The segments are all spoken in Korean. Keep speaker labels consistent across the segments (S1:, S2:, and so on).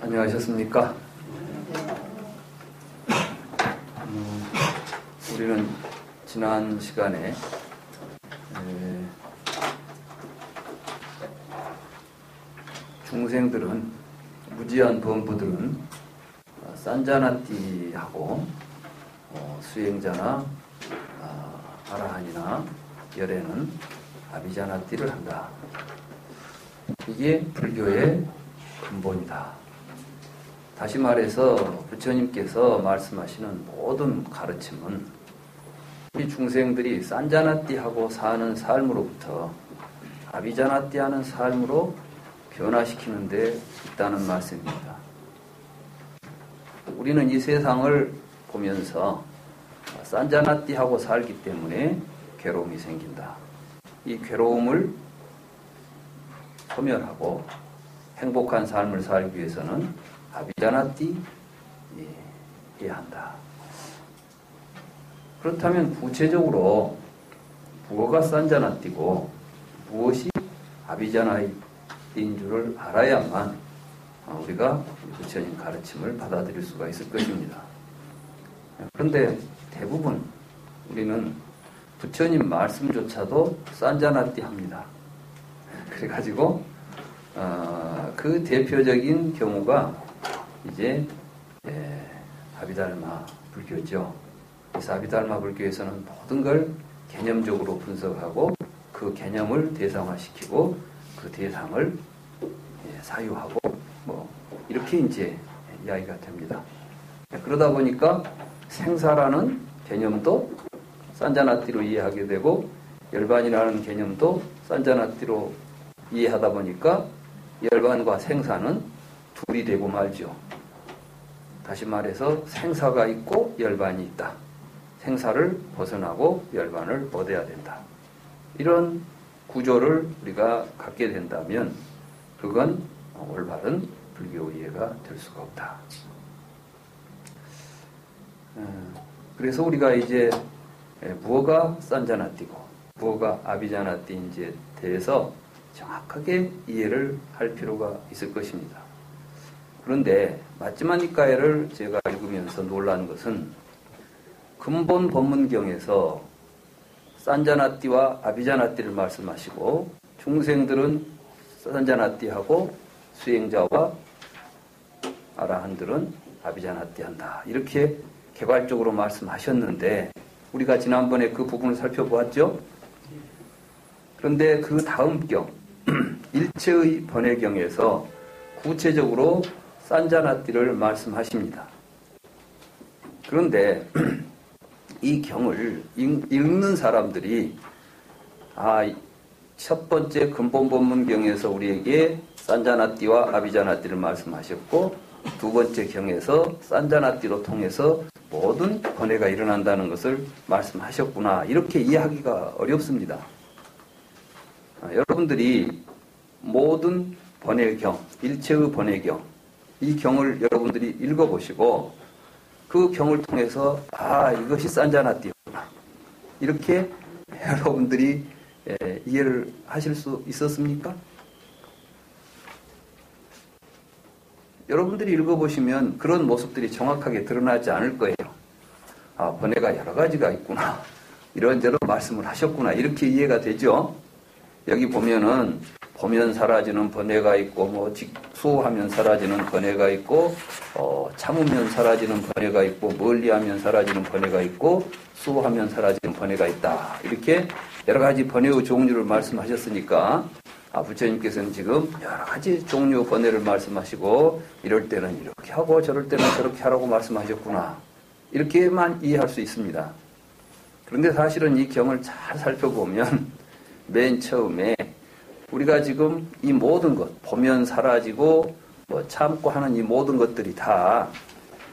S1: 안녕하셨습니까? 우리는 지난 시간에 중생들은, 무지한 범부들은 산자나띠하고 수행자나 아라한이나 열애는 아비자나띠를 한다. 이게 불교의 근본이다. 다시 말해서 부처님께서 말씀하시는 모든 가르침은 이 중생들이 산자나띠하고 사는 삶으로부터 아비자나띠하는 삶으로 변화시키는 데 있다는 말씀입니다. 우리는 이 세상을 보면서 산자나띠하고 살기 때문에 괴로움이 생긴다. 이 괴로움을 소멸하고 행복한 삶을 살기 위해서는 아비자나띠 해야 한다. 그렇다면 구체적으로 무엇가 산자나띠고 무엇이 아비자나띠인 줄을 알아야만 우리가 부처님 가르침을 받아들일 수가 있을 것입니다. 그런데 대부분 우리는 부처님 말씀조차도 산자나띠 합니다. 그래가지고 그 대표적인 경우가 이제 아비달마 불교죠. 그래서 아비달마 불교에서는 모든 걸 개념적으로 분석하고 그 개념을 대상화시키고 그 대상을 사유하고 이렇게 이제 이야기가 됩니다. 그러다 보니까 생사라는 개념도 산자나띠로 이해하게 되고 열반이라는 개념도 산자나띠로 이해하다 보니까 열반과 생사는 둘이 되고 말죠. 다시 말해서 생사가 있고 열반이 있다. 생사를 벗어나고 열반을 얻어야 된다. 이런 구조를 우리가 갖게 된다면 그건 올바른 불교 이해가 될 수가 없다. 그래서 우리가 이제 무엇가 산자나띠고 무엇가 아비자나띠인지에 대해서 정확하게 이해를 할 필요가 있을 것입니다. 그런데 마지막 니까에를 제가 읽으면서 놀란 것은 근본 법문경에서 산자나띠와 아비자나띠를 말씀하시고 중생들은 산자나띠하고 수행자와 아라한들은 아비자나띠 한다. 이렇게 개괄적으로 말씀하셨는데 우리가 지난번에 그 부분을 살펴보았죠. 그런데 그 다음 경 일체의 번외경에서 구체적으로 산자나띠를 말씀하십니다. 그런데 이 경을 읽는 사람들이 첫 번째 근본 법문경에서 우리에게 산자나띠와 아비자나띠를 말씀하셨고 두 번째 경에서 산자나띠로 통해서 모든 번뇌가 일어난다는 것을 말씀하셨구나. 이렇게 이해하기가 어렵습니다. 여러분들이 모든 번뇌경, 일체의 번뇌경, 이 경을 여러분들이 읽어보시고 그 경을 통해서 이것이 산자나띠였구나. 이렇게 여러분들이 이해를 하실 수 있었습니까? 여러분들이 읽어보시면 그런 모습들이 정확하게 드러나지 않을 거예요. 번뇌가 여러 가지가 있구나. 이런저런 말씀을 하셨구나. 이렇게 이해가 되죠. 여기 보면은 보면 사라지는 번뇌가 있고 수호하면 사라지는 번뇌가 있고 참으면 사라지는 번뇌가 있고 멀리하면 사라지는 번뇌가 있고 수호하면 사라지는 번뇌가 있다. 이렇게 여러 가지 번뇌의 종류를 말씀하셨으니까 부처님께서는 지금 여러 가지 종류 번뇌를 말씀하시고 이럴 때는 이렇게 하고 저럴 때는 저렇게 하라고 말씀하셨구나. 이렇게만 이해할 수 있습니다. 그런데 사실은 이 경을 잘 살펴보면 맨 처음에 우리가 지금 이 모든 것, 보면 사라지고 참고 하는 이 모든 것들이 다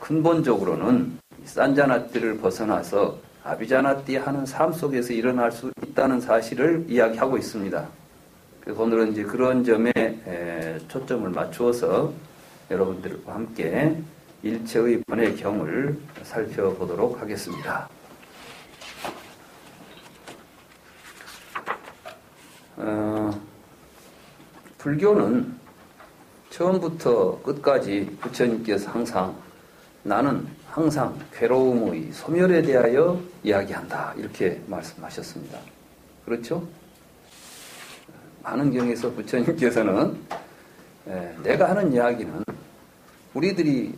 S1: 근본적으로는 산자나띠를 벗어나서 아비자나띠 하는 삶 속에서 일어날 수 있다는 사실을 이야기하고 있습니다. 그래서 오늘은 이제 그런 점에 초점을 맞추어서 여러분들과 함께 일체의 번뇌경을 살펴보도록 하겠습니다. 불교는 처음부터 끝까지 부처님께서 나는 항상 괴로움의 소멸에 대하여 이야기한다. 이렇게 말씀하셨습니다. 그렇죠? 많은 경에서 부처님께서는 내가 하는 이야기는 우리들이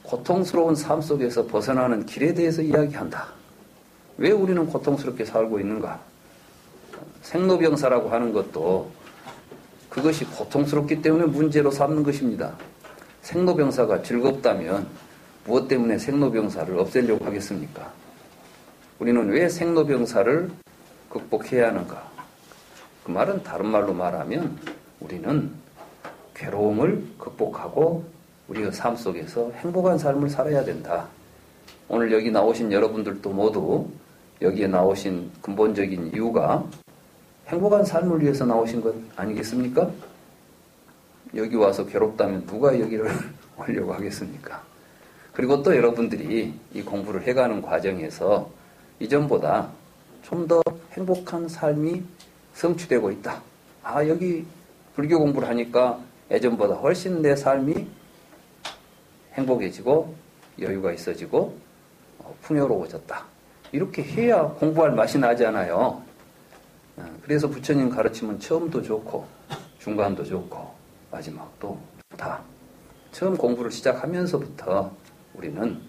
S1: 고통스러운 삶 속에서 벗어나는 길에 대해서 이야기한다. 왜 우리는 고통스럽게 살고 있는가? 생로병사라고 하는 것도 그것이 고통스럽기 때문에 문제로 삼는 것입니다. 생로병사가 즐겁다면 무엇 때문에 생로병사를 없애려고 하겠습니까? 우리는 왜 생로병사를 극복해야 하는가? 그 말은 다른 말로 말하면 우리는 괴로움을 극복하고 우리의 삶 속에서 행복한 삶을 살아야 된다. 오늘 여기 나오신 여러분들도 모두 여기에 나오신 근본적인 이유가 행복한 삶을 위해서 나오신 것 아니겠습니까? 여기 와서 괴롭다면 누가 여기를 오려고 하겠습니까? 그리고 또 여러분들이 이 공부를 해가는 과정에서 이전보다 좀 더 행복한 삶이 성취되고 있다. 여기 불교 공부를 하니까 예전보다 훨씬 내 삶이 행복해지고 여유가 있어지고 풍요로워졌다. 이렇게 해야 공부할 맛이 나잖아요. 그래서 부처님 가르침은 처음도 좋고 중간도 좋고 마지막도 좋다. 처음 공부를 시작하면서부터 우리는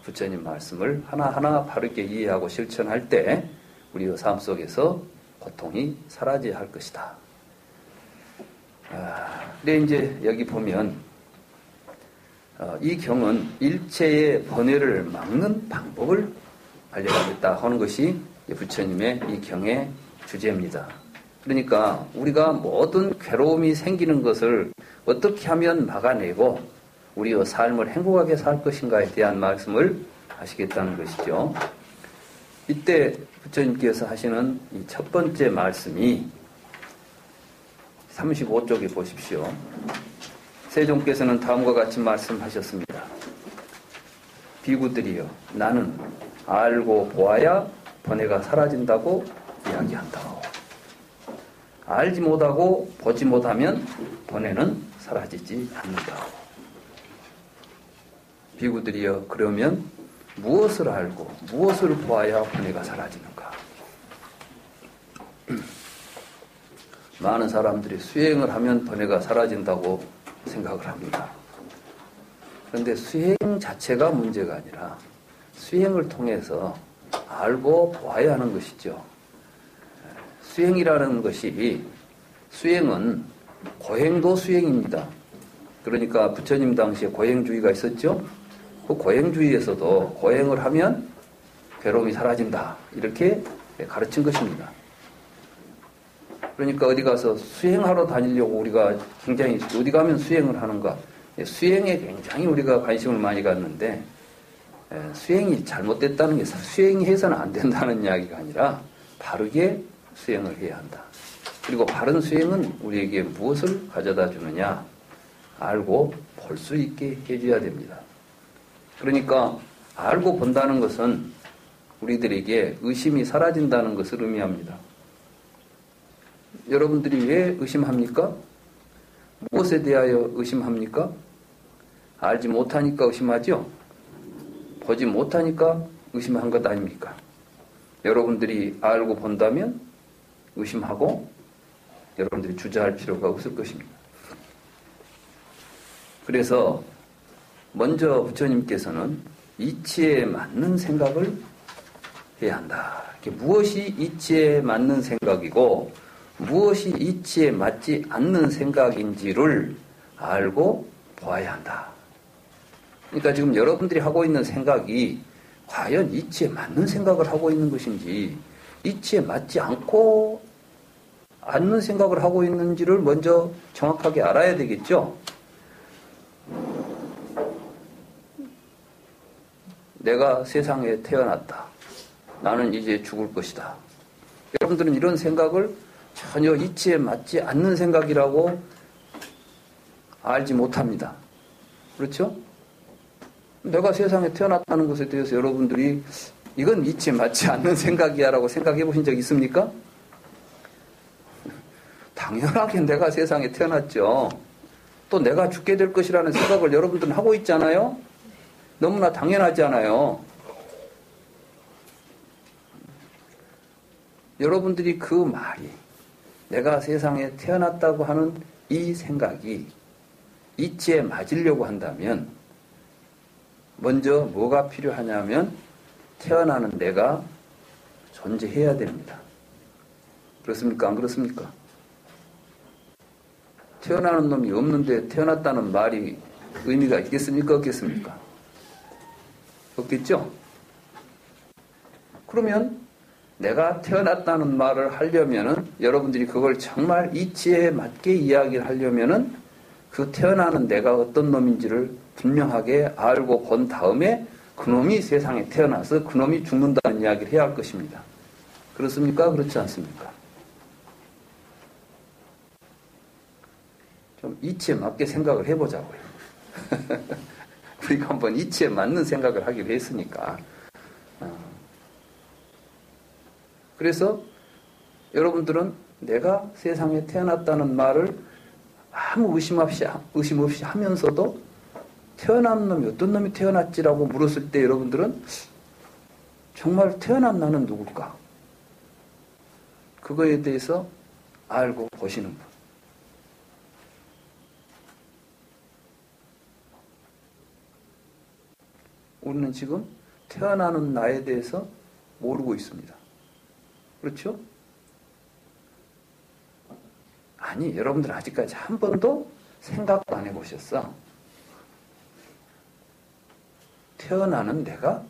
S1: 부처님 말씀을 하나하나 바르게 이해하고 실천할 때 우리의 삶 속에서 고통이 사라져야 할 것이다. 근데 이제 여기 보면 이 경은 일체의 번뇌를 막는 방법을 알려주겠다 하는 것이 부처님의 이 경의 주제입니다. 그러니까 우리가 모든 괴로움이 생기는 것을 어떻게 하면 막아내고 우리의 삶을 행복하게 살 것인가에 대한 말씀을 하시겠다는 것이죠. 이때 부처님께서 하시는 이 첫 번째 말씀이 35쪽에 보십시오. 세종께서는 다음과 같이 말씀하셨습니다. 비구들이여, 나는 알고 보아야 번뇌가 사라진다고 이야기한다. 알지 못하고 보지 못하면 번뇌는 사라지지 않는다. 비구들이여, 그러면 무엇을 알고 무엇을 보아야 번뇌가 사라지는가? 많은 사람들이 수행을 하면 번뇌가 사라진다고 생각을 합니다. 그런데 수행 자체가 문제가 아니라 수행을 통해서 알고 보아야 하는 것이죠. 수행이라는 것이, 수행은 고행도 수행입니다. 그러니까 부처님 당시에 고행주의가 있었죠. 그 고행주의에서도 고행을 하면 괴로움이 사라진다, 이렇게 가르친 것입니다. 그러니까 어디 가서 수행하러 다니려고 우리가 굉장히, 어디 가면 수행을 하는가, 수행에 굉장히 우리가 관심을 많이 갖는데, 수행이 잘못됐다는 게 수행해서는 안 된다는 이야기가 아니라 바르게 수행을 해야 한다. 그리고 바른 수행은 우리에게 무엇을 가져다 주느냐, 알고 볼 수 있게 해줘야 됩니다. 그러니까 알고 본다는 것은 우리들에게 의심이 사라진다는 것을 의미합니다. 여러분들이 왜 의심합니까? 무엇에 대하여 의심합니까? 알지 못하니까 의심하죠? 보지 못하니까 의심한 것 아닙니까? 여러분들이 알고 본다면 의심하고 여러분들이 주저할 필요가 없을 것입니다. 그래서 먼저 부처님께서는 이치에 맞는 생각을 해야 한다. 무엇이 이치에 맞는 생각이고 무엇이 이치에 맞지 않는 생각인지를 알고 보아야 한다. 그러니까 지금 여러분들이 하고 있는 생각이 과연 이치에 맞는 생각을 하고 있는 것인지, 이치에 맞지 않는 생각을 하고 있는지를 먼저 정확하게 알아야 되겠죠. 내가 세상에 태어났다. 나는 이제 죽을 것이다. 여러분들은 이런 생각을 전혀 이치에 맞지 않는 생각이라고 알지 못합니다. 그렇죠? 내가 세상에 태어났다는 것에 대해서 여러분들이 이건 이치에 맞지 않는 생각이야 라고 생각해 보신 적 있습니까? 당연하게 내가 세상에 태어났죠. 또 내가 죽게 될 것이라는 생각을 여러분들은 하고 있잖아요. 너무나 당연하잖아요. 여러분들이 그 말이 내가 세상에 태어났다고 하는 이 생각이 이치에 맞으려고 한다면 먼저 뭐가 필요하냐면 태어나는 내가 존재해야 됩니다. 그렇습니까? 안 그렇습니까? 태어나는 놈이 없는데 태어났다는 말이 의미가 있겠습니까? 없겠습니까? 없겠죠? 그러면 내가 태어났다는 말을 하려면은 여러분들이 그걸 정말 이치에 맞게 이야기를 하려면은 그 태어나는 내가 어떤 놈인지를 분명하게 알고 본 다음에 그놈이 세상에 태어나서 그놈이 죽는다는 이야기를 해야 할 것입니다. 그렇습니까? 그렇지 않습니까? 좀 이치에 맞게 생각을 해보자고요. 우리가 한번 이치에 맞는 생각을 하기로 했으니까. 그래서 여러분들은 내가 세상에 태어났다는 말을 아무 의심 없이 하면서도 태어난 놈이 어떤 놈이 태어났지라고 물었을 때 여러분들은 정말 태어난 나는 누굴까? 그거에 대해서 알고 보시는 분. 우리는 지금 태어나는 나에 대해서 모르고 있습니다. 그렇죠? 아니, 여러분들 아직까지 한 번도 생각도 안 해보셨어. 태어나는 내가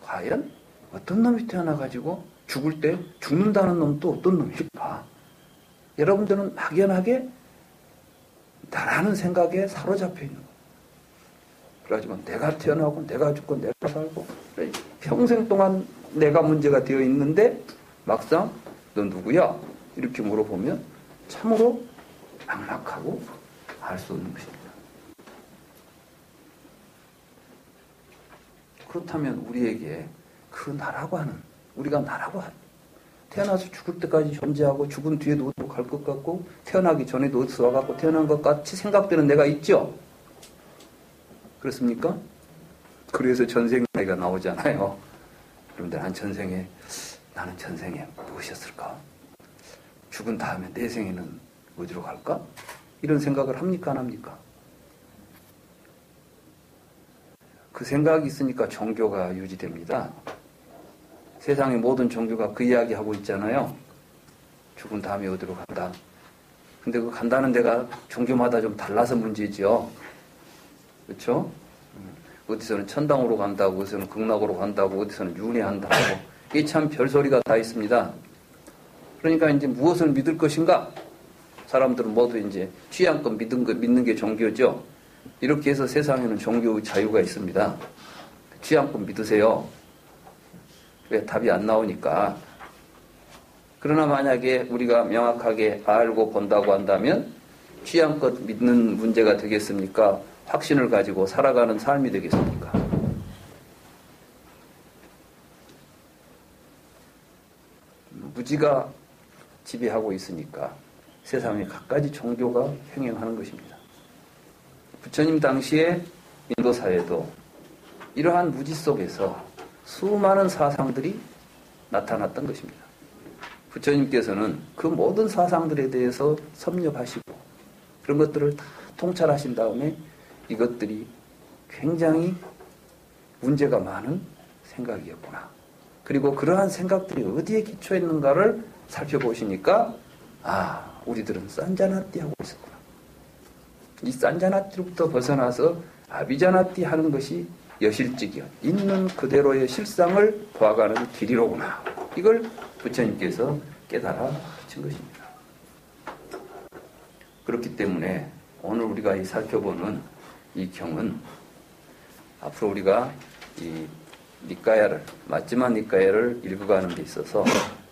S1: 과연 어떤 놈이 태어나가지고 죽을 때 죽는다는 놈도 어떤 놈일까? 여러분들은 막연하게 나라는 생각에 사로잡혀 있는 거예요. 그래가지고 내가 태어나고 내가 죽고 내가 살고 평생 동안 내가 문제가 되어 있는데 막상 너 누구야? 이렇게 물어보면 참으로 막막하고 알 수 없는 것입니다. 그렇다면 우리에게 그 나라고 하는 우리가 나라고 하는 태어나서 죽을 때까지 존재하고 죽은 뒤에도 어디로 갈 것 같고 태어나기 전에도 어디서 와갖고 태어난 것 같이 생각되는 내가 있죠? 그렇습니까? 그래서 전생 나이가 나오잖아요. 여러분들 나는 전생에 무엇이었을까? 죽은 다음에 내 생에는 어디로 갈까? 이런 생각을 합니까? 안 합니까? 그 생각이 있으니까 종교가 유지됩니다. 세상의 모든 종교가 그 이야기 하고 있잖아요. 죽은 다음에 어디로 간다. 근데 그 간다는 데가 종교마다 좀 달라서 문제죠. 그렇죠? 어디서는 천당으로 간다고, 어디서는 극락으로 간다고, 어디서는 윤회한다고. 이게 참 별소리가 다 있습니다. 그러니까 이제 무엇을 믿을 것인가? 사람들은 모두 이제 취향껏 믿는 게 종교죠. 이렇게 해서 세상에는 종교의 자유가 있습니다. 취향껏 믿으세요. 왜 답이 안 나오니까. 그러나 만약에 우리가 명확하게 알고 본다고 한다면 취향껏 믿는 문제가 되겠습니까? 확신을 가지고 살아가는 삶이 되겠습니까? 무지가 지배하고 있으니까 세상에 갖가지 종교가 횡행하는 것입니다. 부처님 당시에 인도 사회도 이러한 무지 속에서 수많은 사상들이 나타났던 것입니다. 부처님께서는 그 모든 사상들에 대해서 섭렵하시고 그런 것들을 다 통찰하신 다음에 이것들이 굉장히 문제가 많은 생각이었구나. 그리고 그러한 생각들이 어디에 기초했는가를 살펴보시니까 우리들은 산자나띠 하고 있었구나. 이 산자나띠로부터 벗어나서 아비자나띠 하는 것이 여실직이요. 있는 그대로의 실상을 보아가는 길이로구나. 이걸 부처님께서 깨달아 하신 것입니다. 그렇기 때문에 오늘 우리가 살펴보는 이 경은 앞으로 우리가 이 마지막 니까야를 읽어가는 데 있어서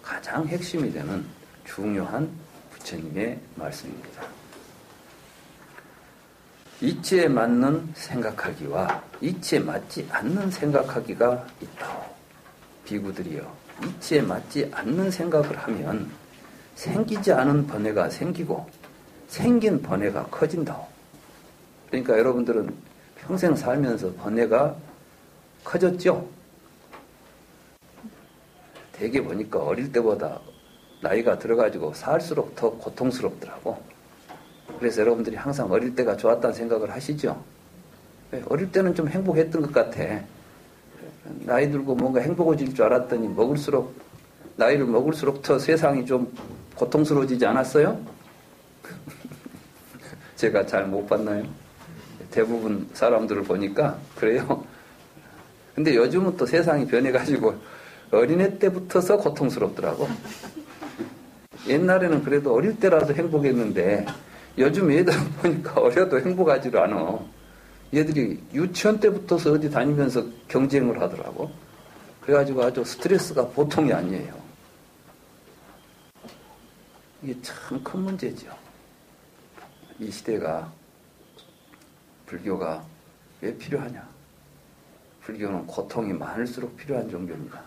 S1: 가장 핵심이 되는 중요한 부처님의 말씀입니다. 이치에 맞는 생각하기와 이치에 맞지 않는 생각하기가 있다오. 비구들이여, 이치에 맞지 않는 생각을 하면 생기지 않은 번뇌가 생기고 생긴 번뇌가 커진다오. 그러니까 여러분들은 평생 살면서 번뇌가 커졌죠? 되게 보니까 어릴 때보다 나이가 들어가지고 살수록 더 고통스럽더라고. 그래서 여러분들이 항상 어릴 때가 좋았다는 생각을 하시죠? 어릴 때는 좀 행복했던 것 같아. 나이 들고 뭔가 행복해질 줄 알았더니 나이를 먹을수록 더 세상이 좀 고통스러워지지 않았어요? 제가 잘 못 봤나요? 대부분 사람들을 보니까 그래요. 근데 요즘은 또 세상이 변해가지고 어린애 때부터서 고통스럽더라고. 옛날에는 그래도 어릴 때라도 행복했는데 요즘 애들은 보니까 어려도 행복하지를 않아. 얘들이 유치원 때부터서 어디 다니면서 경쟁을 하더라고. 그래가지고 아주 스트레스가 보통이 아니에요. 이게 참 큰 문제죠. 이 시대가 불교가 왜 필요하냐? 불교는 고통이 많을수록 필요한 종교입니다.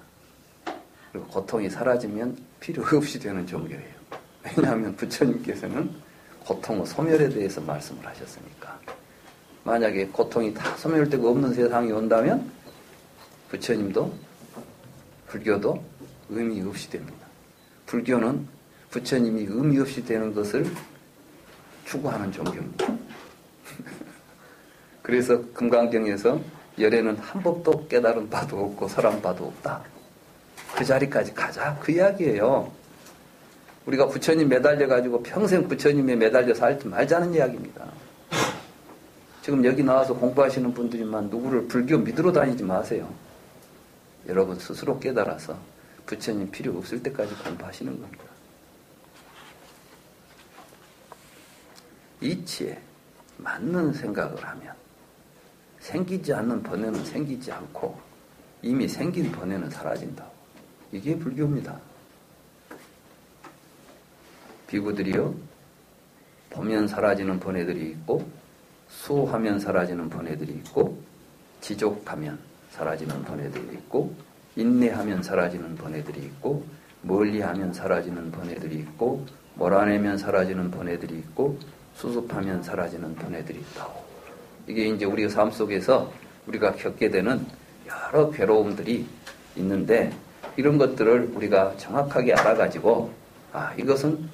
S1: 그리고 고통이 사라지면 필요 없이 되는 종교예요. 왜냐하면 부처님께서는 고통의 소멸에 대해서 말씀을 하셨으니까. 만약에 고통이 다 소멸되고 없는 세상이 온다면 부처님도 불교도 의미 없이 됩니다. 불교는 부처님이 의미 없이 되는 것을 추구하는 종교입니다. 그래서 금강경에서 열에는 한 법도 깨달은 바도 없고 설한 바도 없다. 그 자리까지 가자. 그 이야기예요. 우리가 부처님 매달려가지고 평생 부처님에 매달려 살지 말자는 이야기입니다. 지금 여기 나와서 공부하시는 분들이만 누구를 불교 믿으러 다니지 마세요. 여러분 스스로 깨달아서 부처님 필요 없을 때까지 공부하시는 겁니다. 이치에 맞는 생각을 하면 생기지 않는 번뇌는 생기지 않고 이미 생긴 번뇌는 사라진다고. 이게 불교입니다. 비구들이요, 보면 사라지는 번뇌들이 있고 수하면 사라지는 번뇌들이 있고 지족하면 사라지는 번뇌들이 있고 인내하면 사라지는 번뇌들이 있고 멀리하면 사라지는 번뇌들이 있고 몰아내면 사라지는 번뇌들이 있고 수습하면 사라지는 번뇌들이 있다고. 이게 이제 우리가 삶 속에서 우리가 겪게 되는 여러 괴로움들이 있는데 이런 것들을 우리가 정확하게 알아가지고 이것은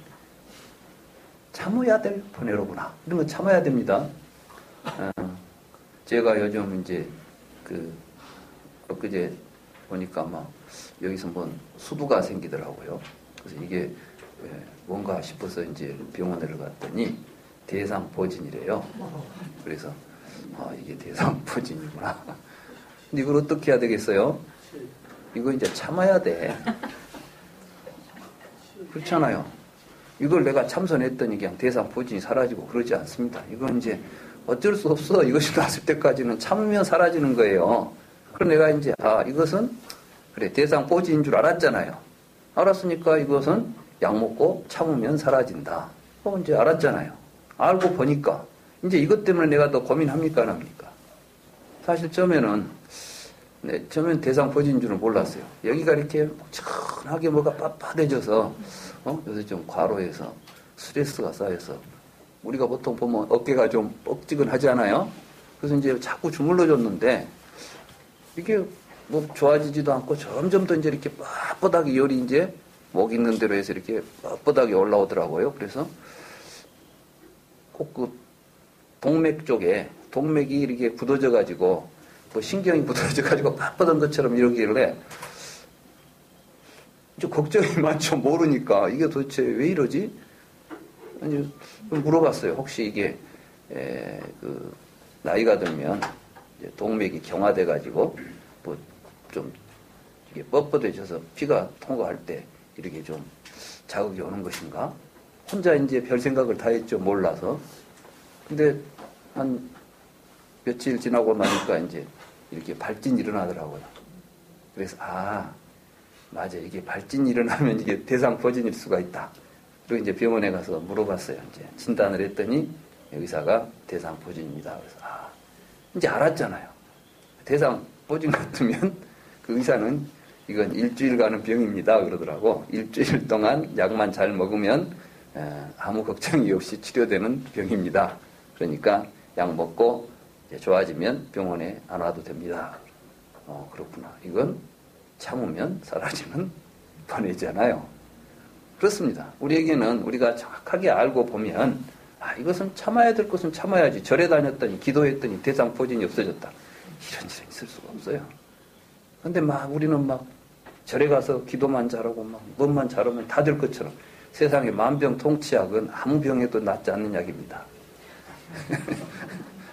S1: 참아야 될 번뇌로구나. 이런 거 참아야 됩니다. 제가 요즘 이제 엊그제 보니까 막 여기서 뭔 수두가 생기더라고요. 그래서 이게 뭔가 싶어서 이제 병원을 갔더니 대상포진이래요. 그래서 이게 대상포진이구나. 근데 이걸 어떻게 해야 되겠어요? 이거 이제 참아야 돼. 그렇잖아요. 이걸 내가 참선했더니 그냥 대상포진이 사라지고 그러지 않습니다. 이건 이제 어쩔 수 없어. 이것이 났을 때까지는 참으면 사라지는 거예요. 그럼 내가 이제 이것은 그래 대상포진인 줄 알았잖아요. 알았으니까 이것은 약 먹고 참으면 사라진다. 이제 알았잖아요. 알고 보니까 이제 이것 때문에 내가 더 고민합니까 안 합니까? 사실 처음에는 대상포진인 줄은 몰랐어요. 여기가 이렇게 천하게 뭐가 빳빳해져서 요새 좀 과로해서 스트레스가 쌓여서 우리가 보통 보면 어깨가 좀 뻑지근하지 않아요? 그래서 이제 자꾸 주물러줬는데 이게 뭐 좋아지지도 않고 점점 더 이제 이렇게 뻣뻣하게 열이 이제 목 있는 대로 해서 이렇게 뻣뻣하게 올라오더라고요. 그래서 꼭 그 동맥 쪽에 동맥이 이렇게 굳어져 가지고 뭐 신경이 굳어져 가지고 빳뻣한 것처럼 이러길래 좀 걱정이 많죠. 모르니까 이게 도대체 왜 이러지? 아니 물어봤어요. 혹시 이게 나이가 들면 이제 동맥이 경화돼 가지고 뭐 좀 이게 뻣뻣해져서 피가 통과할 때 이렇게 좀 자극이 오는 것인가? 혼자 이제 별 생각을 다 했죠. 몰라서. 근데 한 며칠 지나고 나니까 이제 이렇게 발진이 일어나더라고요. 그래서 맞아. 이게 발진이 일어나면 이게 대상포진일 수가 있다. 그리고 이제 병원에 가서 물어봤어요. 이제 진단을 했더니 의사가 대상포진입니다. 그래서 이제 알았잖아요. 대상포진 같으면 그 의사는 이건 일주일간은 병입니다. 그러더라고. 일주일 동안 약만 잘 먹으면 아무 걱정이 없이 치료되는 병입니다. 그러니까 약 먹고 이제 좋아지면 병원에 안 와도 됩니다. 그렇구나. 이건 참으면 사라지는 번뇌잖아요. 그렇습니다. 우리에게는 우리가 정확하게 알고 보면 이것은 참아야 될 것은 참아야지. 절에 다녔더니 기도했더니 대상포진이 없어졌다. 이런 일은 있을 수가 없어요. 근데 우리는 절에 가서 기도만 잘하고 뭐만 잘하면 다 될 것처럼 세상의 만병통치약은 아무 병에도 낫지 않는 약입니다.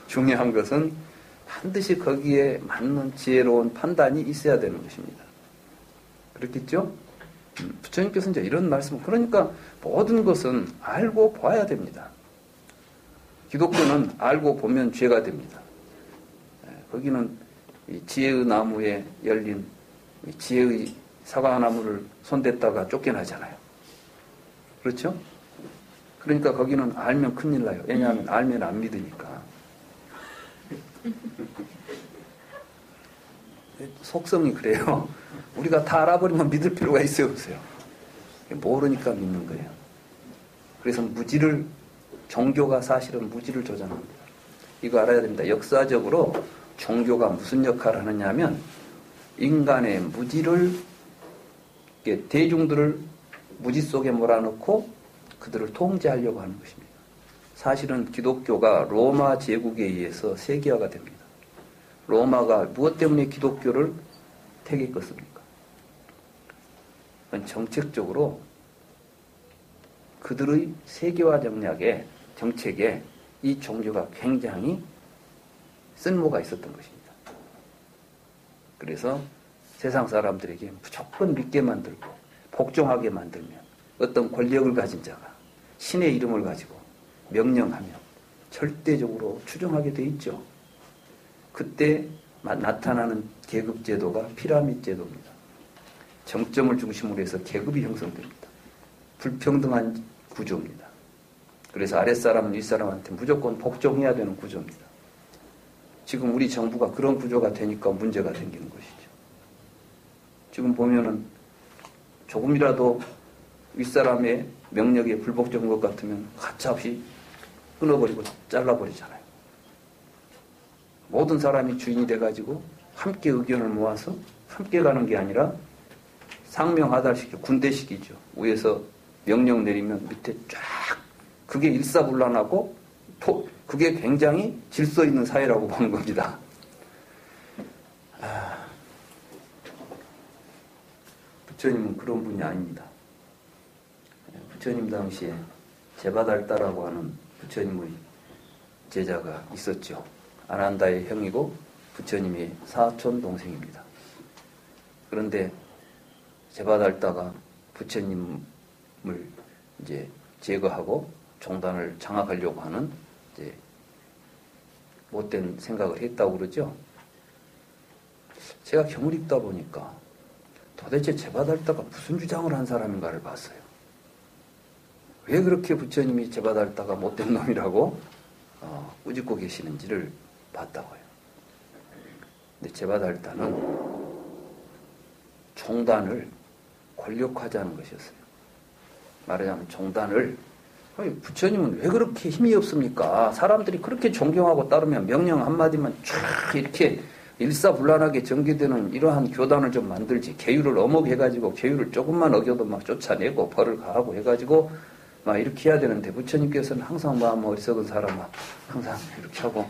S1: 중요한 것은 반드시 거기에 맞는 지혜로운 판단이 있어야 되는 것입니다. 그렇겠죠? 부처님께서는 이제 이런 말씀, 그러니까 모든 것은 알고 봐야 됩니다. 기독교는 알고 보면 죄가 됩니다. 거기는 이 지혜의 나무에 열린 지혜의 사과나무를 손댔다가 쫓겨나잖아요. 그렇죠? 그러니까 거기는 알면 큰일 나요. 왜냐하면 알면 안 믿으니까. 속성이 그래요. 우리가 다 알아버리면 믿을 필요가 있어요, 없어요? 모르니까 믿는 거예요. 그래서 종교가 사실은 무지를 조장합니다. 이거 알아야 됩니다. 역사적으로 종교가 무슨 역할을 하느냐 하면 인간의 무지를, 대중들을 무지 속에 몰아넣고 그들을 통제하려고 하는 것입니다. 사실은 기독교가 로마 제국에 의해서 세계화가 됩니다. 로마가 무엇 때문에 기독교를 택에 껐습니까? 정책적으로 그들의 세계화 정책에 이 종교가 굉장히 쓸모가 있었던 것입니다. 그래서 세상 사람들에게 무조건 믿게 만들고 복종하게 만들면 어떤 권력을 가진 자가 신의 이름을 가지고 명령하면 절대적으로 추종하게 돼 있죠. 그때 나타나는 계급제도가 피라미드 제도입니다. 정점을 중심으로 해서 계급이 형성됩니다. 불평등한 구조입니다. 그래서 아랫사람은 윗사람한테 무조건 복종해야 되는 구조입니다. 지금 우리 정부가 그런 구조가 되니까 문제가 생기는 것이죠. 지금 보면은 조금이라도 윗사람의 명령에 불복종한 것 같으면 가차없이 끊어버리고 잘라버리잖아요. 모든 사람이 주인이 돼가지고 함께 의견을 모아서 함께 가는 게 아니라 상명하달식이죠. 군대식이죠. 위에서 명령 내리면 밑에 쫙 그게 일사불란하고 그게 굉장히 질서 있는 사회라고 보는 겁니다. 부처님은 그런 분이 아닙니다. 부처님 당시에 제바달다라고 하는 부처님의 제자가 있었죠. 아난다의 형이고 부처님의 사촌 동생입니다. 그런데 제바달다가 부처님을 이제 제거하고 종단을 장악하려고 하는 이제 못된 생각을 했다고 그러죠. 제가 경을 읽다 보니까 도대체 제바달다가 무슨 주장을 한 사람인가를 봤어요. 왜 그렇게 부처님이 제바달다가 못된 놈이라고 꾸짖고 계시는지를 봤다고요. 근데 제바달다는 종단을 권력화하자는 것이었어요. 말하자면 종단을 부처님은 왜 그렇게 힘이 없습니까? 사람들이 그렇게 존경하고 따르면 명령 한마디만 쫙 이렇게 일사불란하게 전개되는 이러한 교단을 좀 만들지. 계율을 어목해가지고 계율을 조금만 어겨도 막 쫓아내고 벌을 가하고 해가지고 막 이렇게 해야 되는데 부처님께서는 항상 마음 어리석은 사람아 항상 이렇게 하고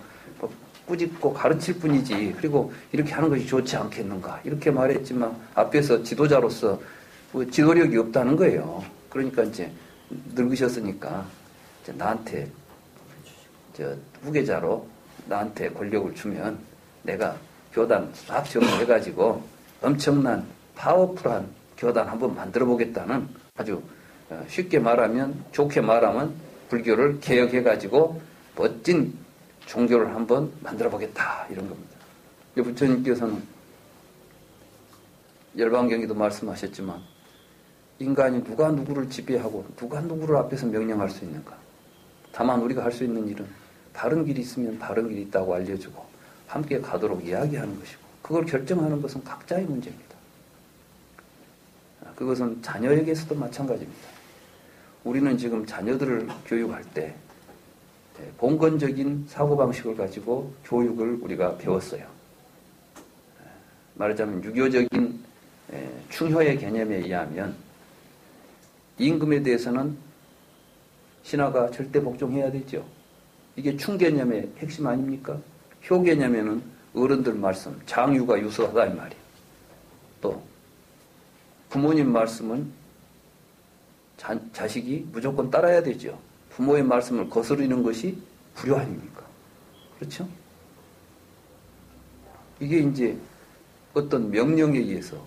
S1: 꾸짖고 가르칠 뿐이지. 그리고 이렇게 하는 것이 좋지 않겠는가 이렇게 말했지만 앞에서 지도자로서 지도력이 없다는 거예요. 그러니까 이제 늙으셨으니까 이제 나한테 후계자로 나한테 권력을 주면 내가 교단 싹 정리해가지고 엄청난 파워풀한 교단 한번 만들어 보겠다는 아주 쉽게 말하면 좋게 말하면 불교를 개혁해가지고 멋진 종교를 한번 만들어 보겠다 이런 겁니다. 부처님께서는 열반경에도 말씀하셨지만 인간이 누가 누구를 지배하고 누가 누구를 앞에서 명령할 수 있는가. 다만 우리가 할 수 있는 일은 바른 길이 있으면 바른 길이 있다고 알려주고 함께 가도록 이야기하는 것이고 그걸 결정하는 것은 각자의 문제입니다. 그것은 자녀에게서도 마찬가지입니다. 우리는 지금 자녀들을 교육할 때 봉건적인 사고방식을 가지고 교육을 우리가 배웠어요. 말하자면 유교적인 충효의 개념에 의하면 임금에 대해서는 신하가 절대 복종해야 되죠. 이게 충 개념의 핵심 아닙니까? 효 개념에는 어른들 말씀, 장유가 유서하다 이 말이에요. 또 부모님 말씀은 자식이 무조건 따라야 되죠. 부모의 말씀을 거스르는 것이 불효 아닙니까? 그렇죠? 이게 이제 어떤 명령에 의해서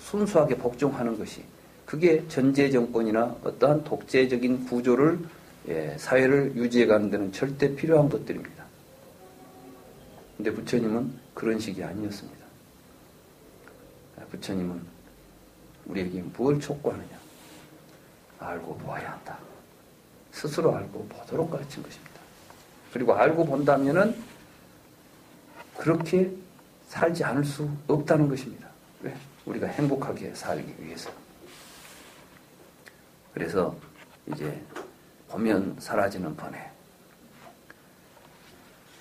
S1: 순수하게 복종하는 것이 그게 전제 정권이나 어떠한 독재적인 구조를 사회를 유지해가는 데는 절대 필요한 것들입니다. 근데 부처님은 그런 식이 아니었습니다. 부처님은 우리에게 뭘 촉구하느냐? 알고 보아야 한다. 스스로 알고 보도록 가르친 것입니다. 그리고 알고 본다면은 그렇게 살지 않을 수 없다는 것입니다. 왜? 우리가 행복하게 살기 위해서. 그래서 이제 보면 사라지는 번뇌.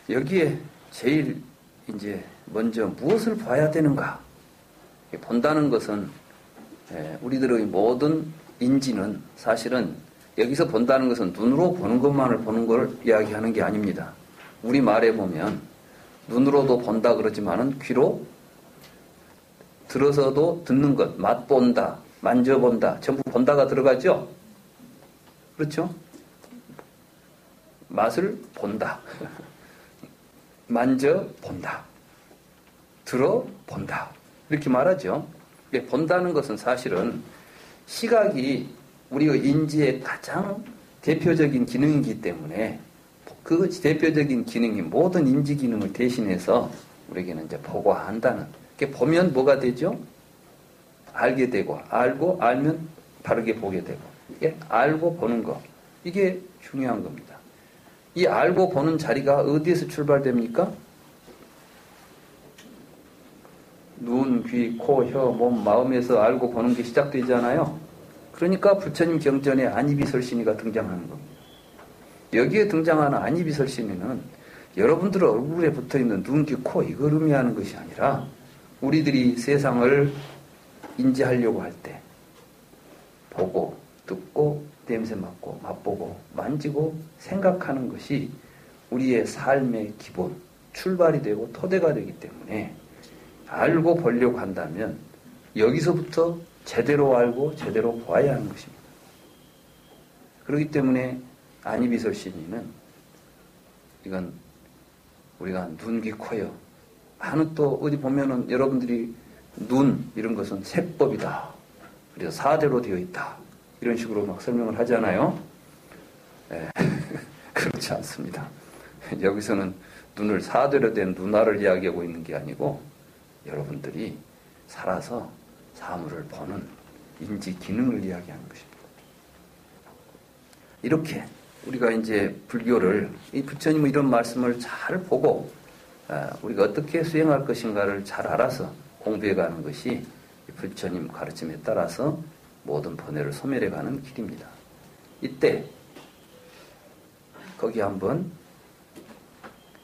S1: 여기에 제일 이제 먼저 무엇을 봐야 되는가? 본다는 것은 우리들의 모든 인지는 사실은 여기서 본다는 것은 눈으로 보는 것만을 보는 걸 이야기하는 게 아닙니다. 우리 말에 보면 눈으로도 본다 그러지만은 귀로 들어서도 듣는 것, 맛본다, 만져본다, 전부 본다가 들어가죠? 그렇죠? 맛을 본다. 만져본다. 들어본다. 이렇게 말하죠. 본다는 것은 사실은 시각이 우리의 인지의 가장 대표적인 기능이기 때문에 그 대표적인 기능이 모든 인지 기능을 대신해서 우리에게는 이제 보고 한다는. 보면 뭐가 되죠? 알게 되고, 알고 알면 바르게 보게 되고. 알고 보는 거. 이게 중요한 겁니다. 이 알고 보는 자리가 어디에서 출발됩니까? 눈, 귀, 코, 혀, 몸, 마음에서 알고 보는 게 시작되잖아요. 그러니까 부처님 경전에 안이비설신이가 등장하는 겁니다. 여기에 등장하는 안이비설신이는 여러분들 얼굴에 붙어있는 눈, 귀, 코 이걸 의미하는 것이 아니라 우리들이 세상을 인지하려고 할 때 보고, 듣고, 냄새 맡고, 맛보고, 만지고, 생각하는 것이 우리의 삶의 기본, 출발이 되고 토대가 되기 때문에 알고 보려고 한다면 여기서부터 제대로 알고 제대로 보아야 하는 것입니다. 그렇기 때문에 안이비설신이는 이건 우리가 눈, 귀, 코요 하는 또 어디 보면은 여러분들이 눈 이런 것은 세법이다. 그래서 사대로 되어 있다. 이런 식으로 막 설명을 하잖아요. 그렇지 않습니다. 여기서는 눈을 사대로 된 눈알을 이야기하고 있는 게 아니고 여러분들이 살아서 사물을 보는 인지 기능을 이야기하는 것입니다. 이렇게 우리가 이제 불교를 이 부처님의 이런 말씀을 잘 보고 우리가 어떻게 수행할 것인가를 잘 알아서 공부해가는 것이 부처님 가르침에 따라서 모든 번뇌를 소멸해가는 길입니다. 이때 거기 한번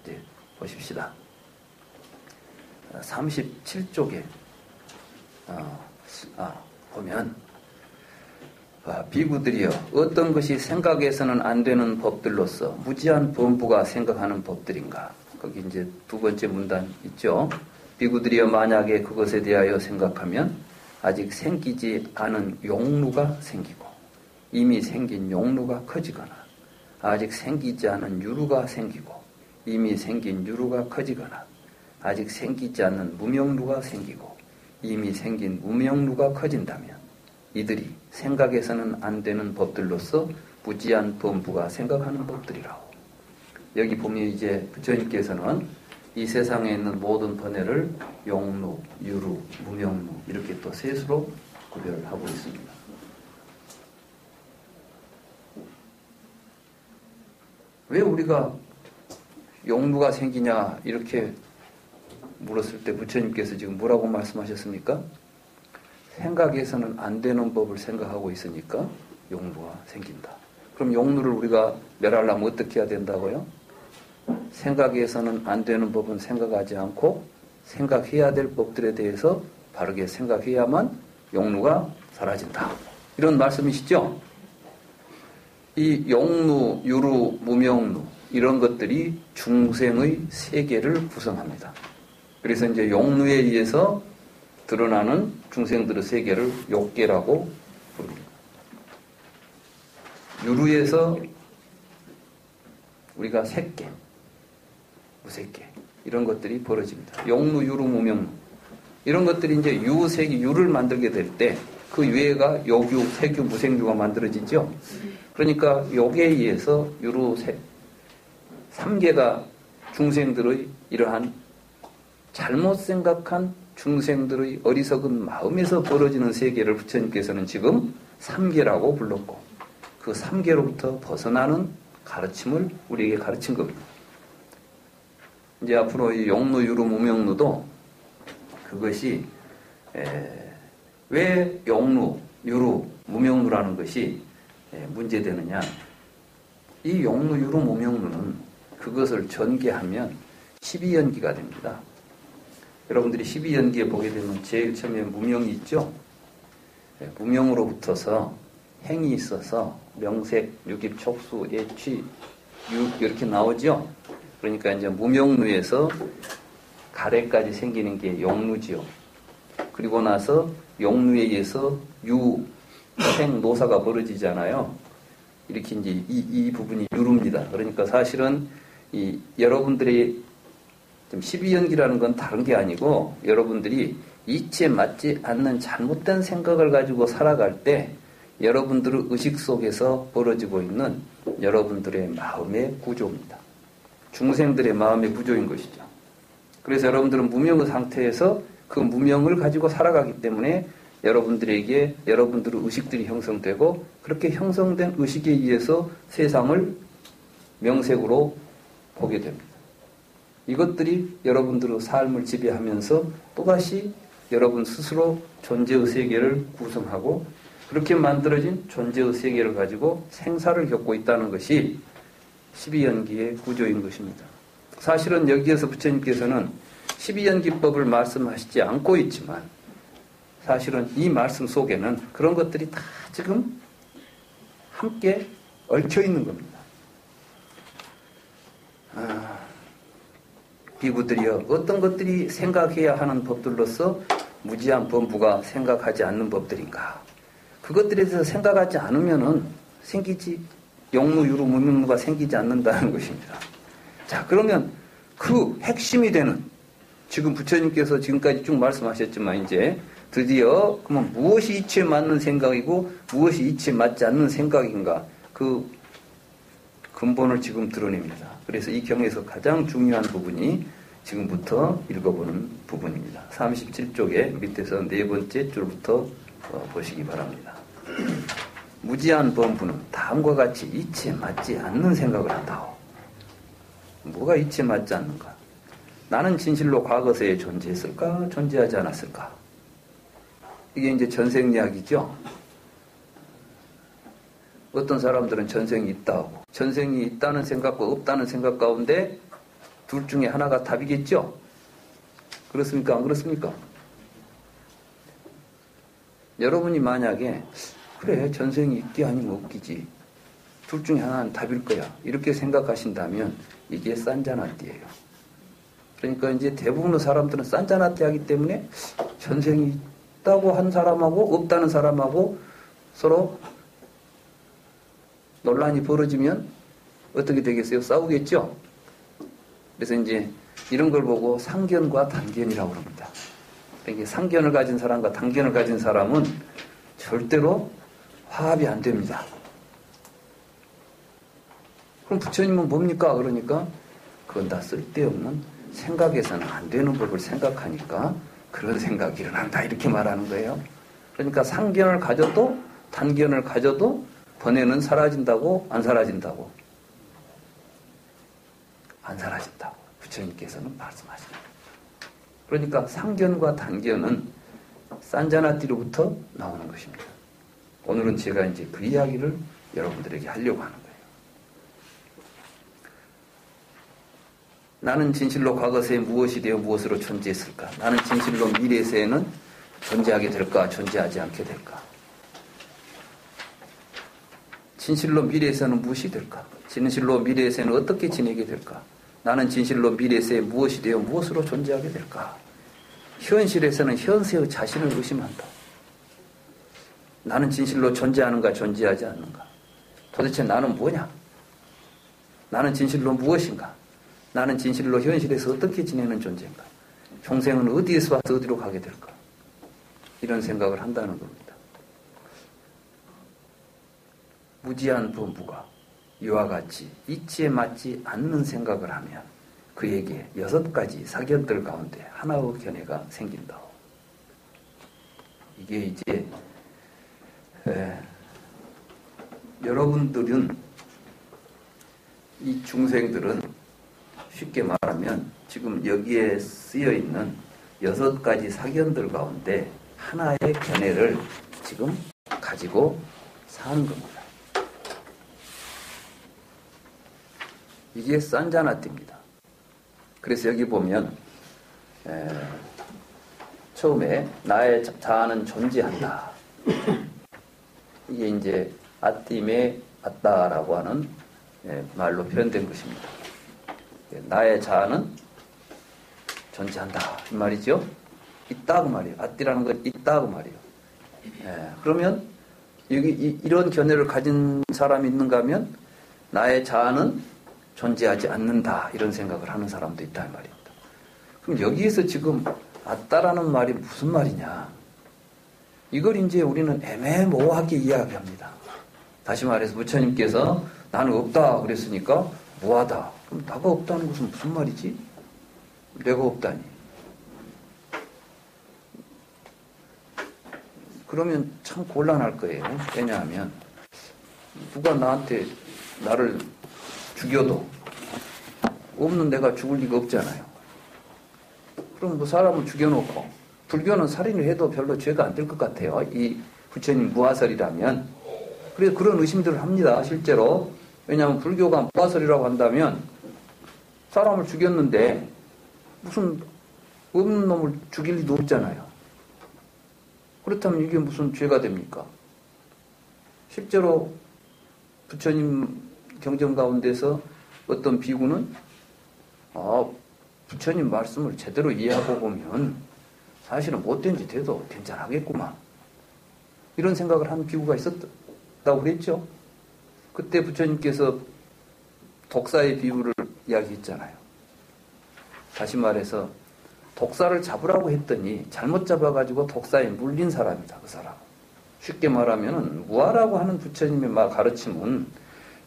S1: 이제 보십시다. 37쪽에 보면 비구들이여 어떤 것이 생각해서는 안 되는 법들로서 무지한 범부가 생각하는 법들인가. 거기 이제 두 번째 문단 있죠. 비구들이여 만약에 그것에 대하여 생각하면 아직 생기지 않은 용루가 생기고 이미 생긴 용루가 커지거나 아직 생기지 않은 유루가 생기고 이미 생긴 유루가 커지거나 아직 생기지 않는 무명루가 생기고 이미 생긴 무명루가 커진다면 이들이 생각해서는 안 되는 법들로서 무지한 범부가 생각하는 법들이라고. 여기 보면 이제 부처님께서는 이 세상에 있는 모든 번뇌를 용루, 유루, 무명루 이렇게 또 셋으로 구별을 하고 있습니다. 왜 우리가 용루가 생기냐 이렇게 물었을 때 부처님께서 지금 뭐라고 말씀하셨습니까? 생각해서는 안 되는 법을 생각하고 있으니까 용루가 생긴다. 그럼 용루를 우리가 멸하려면 어떻게 해야 된다고요? 생각해서는 안 되는 법은 생각하지 않고 생각해야 될 법들에 대해서 바르게 생각해야만 용루가 사라진다. 이런 말씀이시죠? 이 용루, 유루, 무명루 이런 것들이 중생의 세계를 구성합니다. 그래서 이제 용루에 의해서 드러나는 중생들의 세계를 욕계라고 부릅니다. 유루에서 우리가 색계, 무색계 이런 것들이 벌어집니다. 용루, 유루, 무명루 이런 것들이 이제 유색이 유를 만들게 될 때 그 유해가 요규, 색유, 무색유가 만들어지죠. 그러니까 욕에 의해서 유루, 색 3개가 중생들의 이러한 잘못 생각한 중생들의 어리석은 마음에서 벌어지는 세계를 부처님께서는 지금 3계라고 불렀고 그 3계로부터 벗어나는 가르침을 우리에게 가르친 겁니다. 이제 앞으로 이 용루, 유루, 무명루도 그것이 왜 용루, 유루, 무명루라는 것이 문제되느냐. 이 용루, 유루, 무명루는 그것을 전개하면 12연기가 됩니다. 여러분들이 12연기에 보게 되면 제일 처음에 무명이 있죠. 무명으로 붙어서 행이 있어서 명색, 유깁, 촉수, 예취, 육 이렇게 나오죠. 그러니까 이제 무명루에서 가래까지 생기는 게 용루지요. 그리고 나서 용루에 의해서 유, 생, 노사가 벌어지잖아요. 이렇게 이제 이 부분이 유루입니다. 그러니까 사실은 이 여러분들이 좀 12연기라는 건 다른 게 아니고 여러분들이 이치에 맞지 않는 잘못된 생각을 가지고 살아갈 때 여러분들의 의식 속에서 벌어지고 있는 여러분들의 마음의 구조입니다. 중생들의 마음의 구조인 것이죠. 그래서 여러분들은 무명의 상태에서 그 무명을 가지고 살아가기 때문에 여러분들에게 여러분들의 의식들이 형성되고 그렇게 형성된 의식에 의해서 세상을 명색으로 보게 됩니다. 이것들이 여러분들의 삶을 지배하면서 또다시 여러분 스스로 존재의 세계를 구성하고 그렇게 만들어진 존재의 세계를 가지고 생사를 겪고 있다는 것이 12연기의 구조인 것입니다. 사실은 여기에서 부처님께서는 12연기법을 말씀하시지 않고 있지만 사실은 이 말씀 속에는 그런 것들이 다 지금 함께 얽혀 있는 겁니다. 비구들이여 어떤 것들이 생각해야 하는 법들로서 무지한 범부가 생각하지 않는 법들인가. 그것들에 대해서 생각하지 않으면은 생기지 용루, 유루, 무명루가 생기지 않는다는 것입니다. 자, 그러면 그 핵심이 되는 지금 부처님께서 지금까지 쭉 말씀하셨지만 이제 드디어 그러면 무엇이 이치에 맞는 생각이고 무엇이 이치에 맞지 않는 생각인가 그 근본을 지금 드러냅니다. 그래서 이 경에서 가장 중요한 부분이 지금부터 읽어보는 부분입니다. 37쪽의 밑에서 네 번째 줄부터 보시기 바랍니다. 무지한 범부는 다음과 같이 이치에 맞지 않는 생각을 한다오. 뭐가 이치에 맞지 않는가? 나는 진실로 과거세에 존재했을까? 존재하지 않았을까? 이게 이제 전생 이야기죠. 어떤 사람들은 전생이 있다고. 전생이 있다는 생각과 없다는 생각 가운데 둘 중에 하나가 답이겠죠? 그렇습니까? 안 그렇습니까? 여러분이 만약에 그래 전생이 있기 아니면 없기지. 둘 중에 하나는 답일 거야. 이렇게 생각하신다면 이게 산자나띠예요. 그러니까 이제 대부분의 사람들은 산자나띠 하기 때문에 전생이 있다고 한 사람하고 없다는 사람하고 서로 논란이 벌어지면 어떻게 되겠어요? 싸우겠죠? 그래서 이제 이런 걸 보고 상견과 단견이라고 합니다. 그러니까 상견을 가진 사람과 단견을 가진 사람은 절대로 화합이 안 됩니다. 그럼 부처님은 뭡니까? 그러니까 그건 다 쓸데없는 생각에서는 안 되는 법을 생각하니까 그런 생각이 일어난다 이렇게 말하는 거예요. 그러니까 상견을 가져도 단견을 가져도 번뇌는 사라진다고 안 사라진다고? 안 사라진다고 부처님께서는 말씀하십니다. 그러니까 상견과 단견은 산자나띠로부터 나오는 것입니다. 오늘은 제가 이제 그 이야기를 여러분들에게 하려고 하는 거예요. 나는 진실로 과거세에 무엇이 되어 무엇으로 존재했을까? 나는 진실로 미래세에는 존재하게 될까? 존재하지 않게 될까? 진실로 미래에서는 무엇이 될까? 진실로 미래에서는 어떻게 지내게 될까? 나는 진실로 미래세에 무엇이 되어 무엇으로 존재하게 될까? 현실에서는 현세의 자신을 의심한다. 나는 진실로 존재하는가 존재하지 않는가? 도대체 나는 뭐냐? 나는 진실로 무엇인가? 나는 진실로 현실에서 어떻게 지내는 존재인가? 평생은 어디에서 와서 어디로 가게 될까? 이런 생각을 한다는 겁니다. 무지한 범부가 이와 같이 이치에 맞지 않는 생각을 하면 그에게 6가지 사견들 가운데 하나의 견해가 생긴다. 이게 이제 여러분들은 이 중생들은 쉽게 말하면 지금 여기에 쓰여 있는 6가지 사견들 가운데 하나의 견해를 지금 가지고 사는 겁니다. 이게 산자나띠입니다. 그래서 여기 보면 처음에 나의 자아는 존재한다. 이게 이제 아띠메 아따라고 하는 말로 표현된 것입니다. 나의 자아는 존재한다 이 말이죠. 있다 그 말이에요. 아띠라는 건 있다 그 말이에요. 그러면 여기 이런 견해를 가진 사람이 있는가 하면 나의 자아는 존재하지 않는다 이런 생각을 하는 사람도 있다 이 말입니다. 그럼 여기에서 지금 아따라는 말이 무슨 말이냐? 이걸 이제 우리는 애매모호하게 이야기합니다. 다시 말해서 부처님께서 나는 없다 그랬으니까 무하다. 그럼 나가 없다는 것은 무슨 말이지? 내가 없다니. 그러면 참 곤란할 거예요. 왜냐하면 누가 나한테 나를 죽여도 없는 내가 죽을 리가 없잖아요. 그럼 뭐 사람을 죽여놓고 불교는 살인을 해도 별로 죄가 안 될 것 같아요. 이 부처님 무하설이라면. 그래서 그런 의심들을 합니다. 실제로. 왜냐하면 불교가 무하설이라고 한다면 사람을 죽였는데 무슨 없는 놈을 죽일 리도 없잖아요. 그렇다면 이게 무슨 죄가 됩니까? 실제로 부처님 경전 가운데서 어떤 비구는 부처님 말씀을 제대로 이해하고 보면 사실은 못된 짓 해도 괜찮하겠구만. 이런 생각을 하는 비구가 있었다고 그랬죠. 그때 부처님께서 독사의 비유를 이야기했잖아요. 다시 말해서 독사를 잡으라고 했더니 잘못 잡아가지고 독사에 물린 사람이다. 그 사람. 쉽게 말하면 무아라고 하는 부처님의 가르침은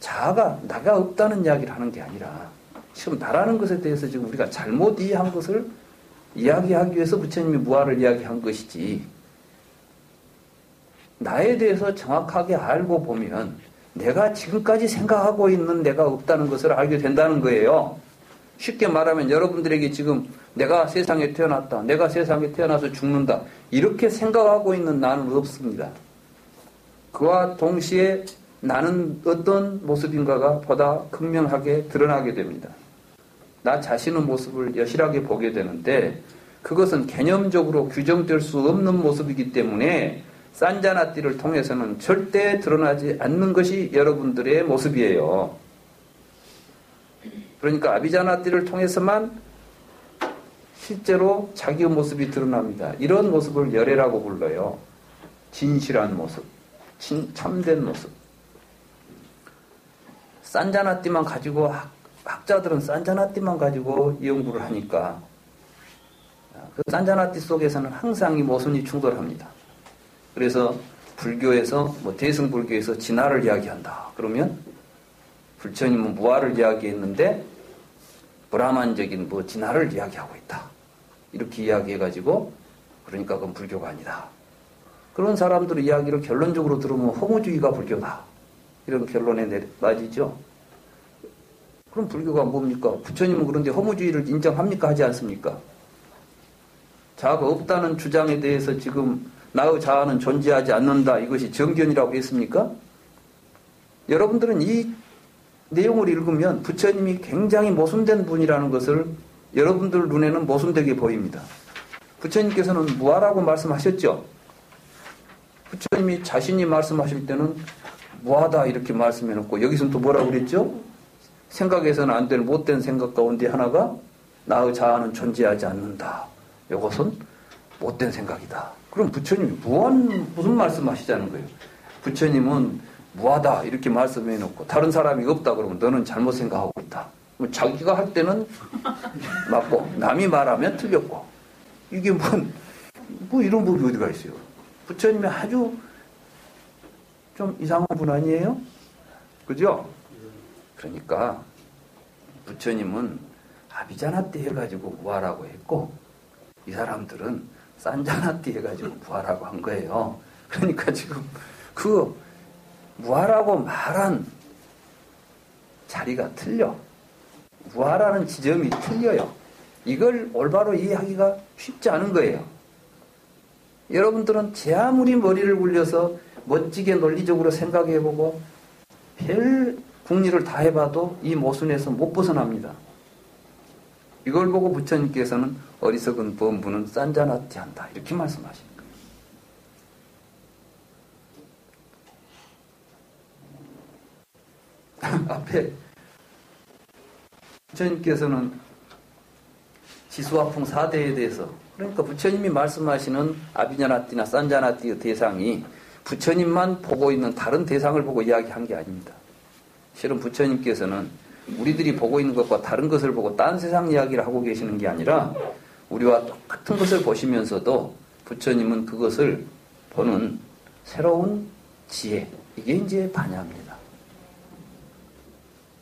S1: 자아가 나가 없다는 이야기를 하는 게 아니라 지금 나라는 것에 대해서 지금 우리가 잘못 이해한 것을 이야기하기 위해서 부처님이 무아를 이야기한 것이지, 나에 대해서 정확하게 알고 보면 내가 지금까지 생각하고 있는 내가 없다는 것을 알게 된다는 거예요. 쉽게 말하면 여러분들에게 지금 내가 세상에 태어났다, 내가 세상에 태어나서 죽는다, 이렇게 생각하고 있는 나는 없습니다. 그와 동시에 나는 어떤 모습인가가 보다 극명하게 드러나게 됩니다. 나 자신의 모습을 여실하게 보게 되는데 그것은 개념적으로 규정될 수 없는 모습이기 때문에 산자나띠를 통해서는 절대 드러나지 않는 것이 여러분들의 모습이에요. 그러니까 아비자나띠를 통해서만 실제로 자기의 모습이 드러납니다. 이런 모습을 열애라고 불러요. 진실한 모습, 참된 모습. 산자나띠만 가지고 학자들은 산자나띠만 가지고 연구를 하니까 그 산자나띠 속에서는 항상 이 모순이 충돌합니다. 그래서 불교에서 대승불교에서 진화를 이야기한다. 그러면 부처님은 무아를 이야기했는데 브라만적인 진화를 이야기하고 있다. 이렇게 이야기해가지고 그러니까 그건 불교가 아니다. 그런 사람들의 이야기를 결론적으로 들으면 허무주의가 불교다. 이런 결론에 맞이죠. 그럼 불교가 뭡니까? 부처님은 그런데 허무주의를 인정합니까? 하지 않습니까? 자아가 없다는 주장에 대해서 지금 나의 자아는 존재하지 않는다. 이것이 정견이라고 했습니까? 여러분들은 이 내용을 읽으면 부처님이 굉장히 모순된 분이라는 것을 여러분들 눈에는 모순되게 보입니다. 부처님께서는 무아라고 말씀하셨죠. 부처님이 자신이 말씀하실 때는 무아다 이렇게 말씀해놓고 여기서는 또 뭐라고 그랬죠? 생각에서는 안 될 못된 생각 가운데 하나가 나의 자아는 존재하지 않는다. 이것은 못된 생각이다. 그럼 부처님이 무슨 말씀하시자는 거예요? 부처님은 무하다 이렇게 말씀해놓고 다른 사람이 없다 그러면 너는 잘못 생각하고 있다. 자기가 할 때는 맞고 남이 말하면 틀렸고 이게 뭐 이런 법이 어디가 있어요? 부처님이 아주 좀 이상한 분 아니에요? 그죠? 그러니까 부처님은 아비자나띠 해가지고 무하라고 했고 이 사람들은 산자나띠 해가지고 무하라고 한 거예요. 그러니까 지금 그 무하라고 말한 자리가 틀려. 무하라는 지점이 틀려요. 이걸 올바로 이해하기가 쉽지 않은 거예요. 여러분들은 제 아무리 머리를 굴려서 멋지게 논리적으로 생각해보고 별 궁리를 다 해봐도 이 모순에서 못 벗어납니다. 이걸 보고 부처님께서는 어리석은 범부는 산자나띠 한다 이렇게 말씀하시는 거예요. 앞에 부처님께서는 지수화풍 4대에 대해서 그러니까 부처님이 말씀하시는 아비자나띠나 산자나띠의 대상이 부처님만 보고 있는 다른 대상을 보고 이야기한 게 아닙니다. 실은 부처님께서는 우리들이 보고 있는 것과 다른 것을 보고 딴 세상 이야기를 하고 계시는 게 아니라 우리와 똑같은 것을 보시면서도 부처님은 그것을 보는 새로운 지혜, 이게 이제 반야입니다.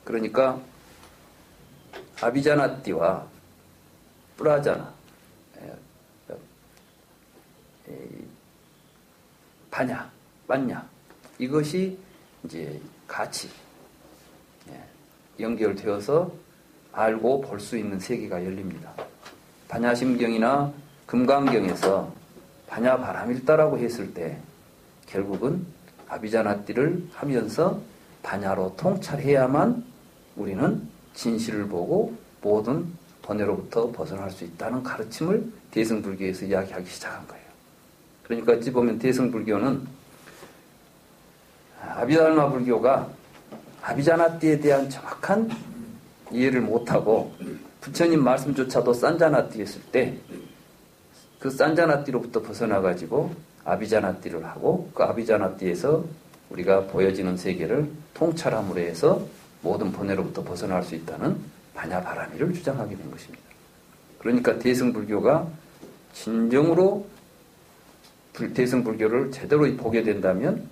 S1: 그러니까 아비자나띠와 뿌라자나, 반야, 반야 이것이 이제 같이 연결되어서 알고 볼 수 있는 세계가 열립니다. 반야심경이나 금강경에서 반야바람일다라고 했을 때 결국은 아비자나띠를 하면서 반야로 통찰해야만 우리는 진실을 보고 모든 번뇌로부터 벗어날 수 있다는 가르침을 대승불교에서 이야기하기 시작한 거예요. 그러니까 어찌 보면 대승불교는 아비달마 불교가 아비자나띠에 대한 정확한 이해를 못하고 부처님 말씀조차도 산자나띠 했을 때 그 산자나띠로부터 벗어나가지고 아비자나띠를 하고 그 아비자나띠에서 우리가 보여지는 세계를 통찰함으로 해서 모든 번뇌로부터 벗어날 수 있다는 반야바라미를 주장하게 된 것입니다. 그러니까 대승불교가 진정으로 대승불교를 제대로 보게 된다면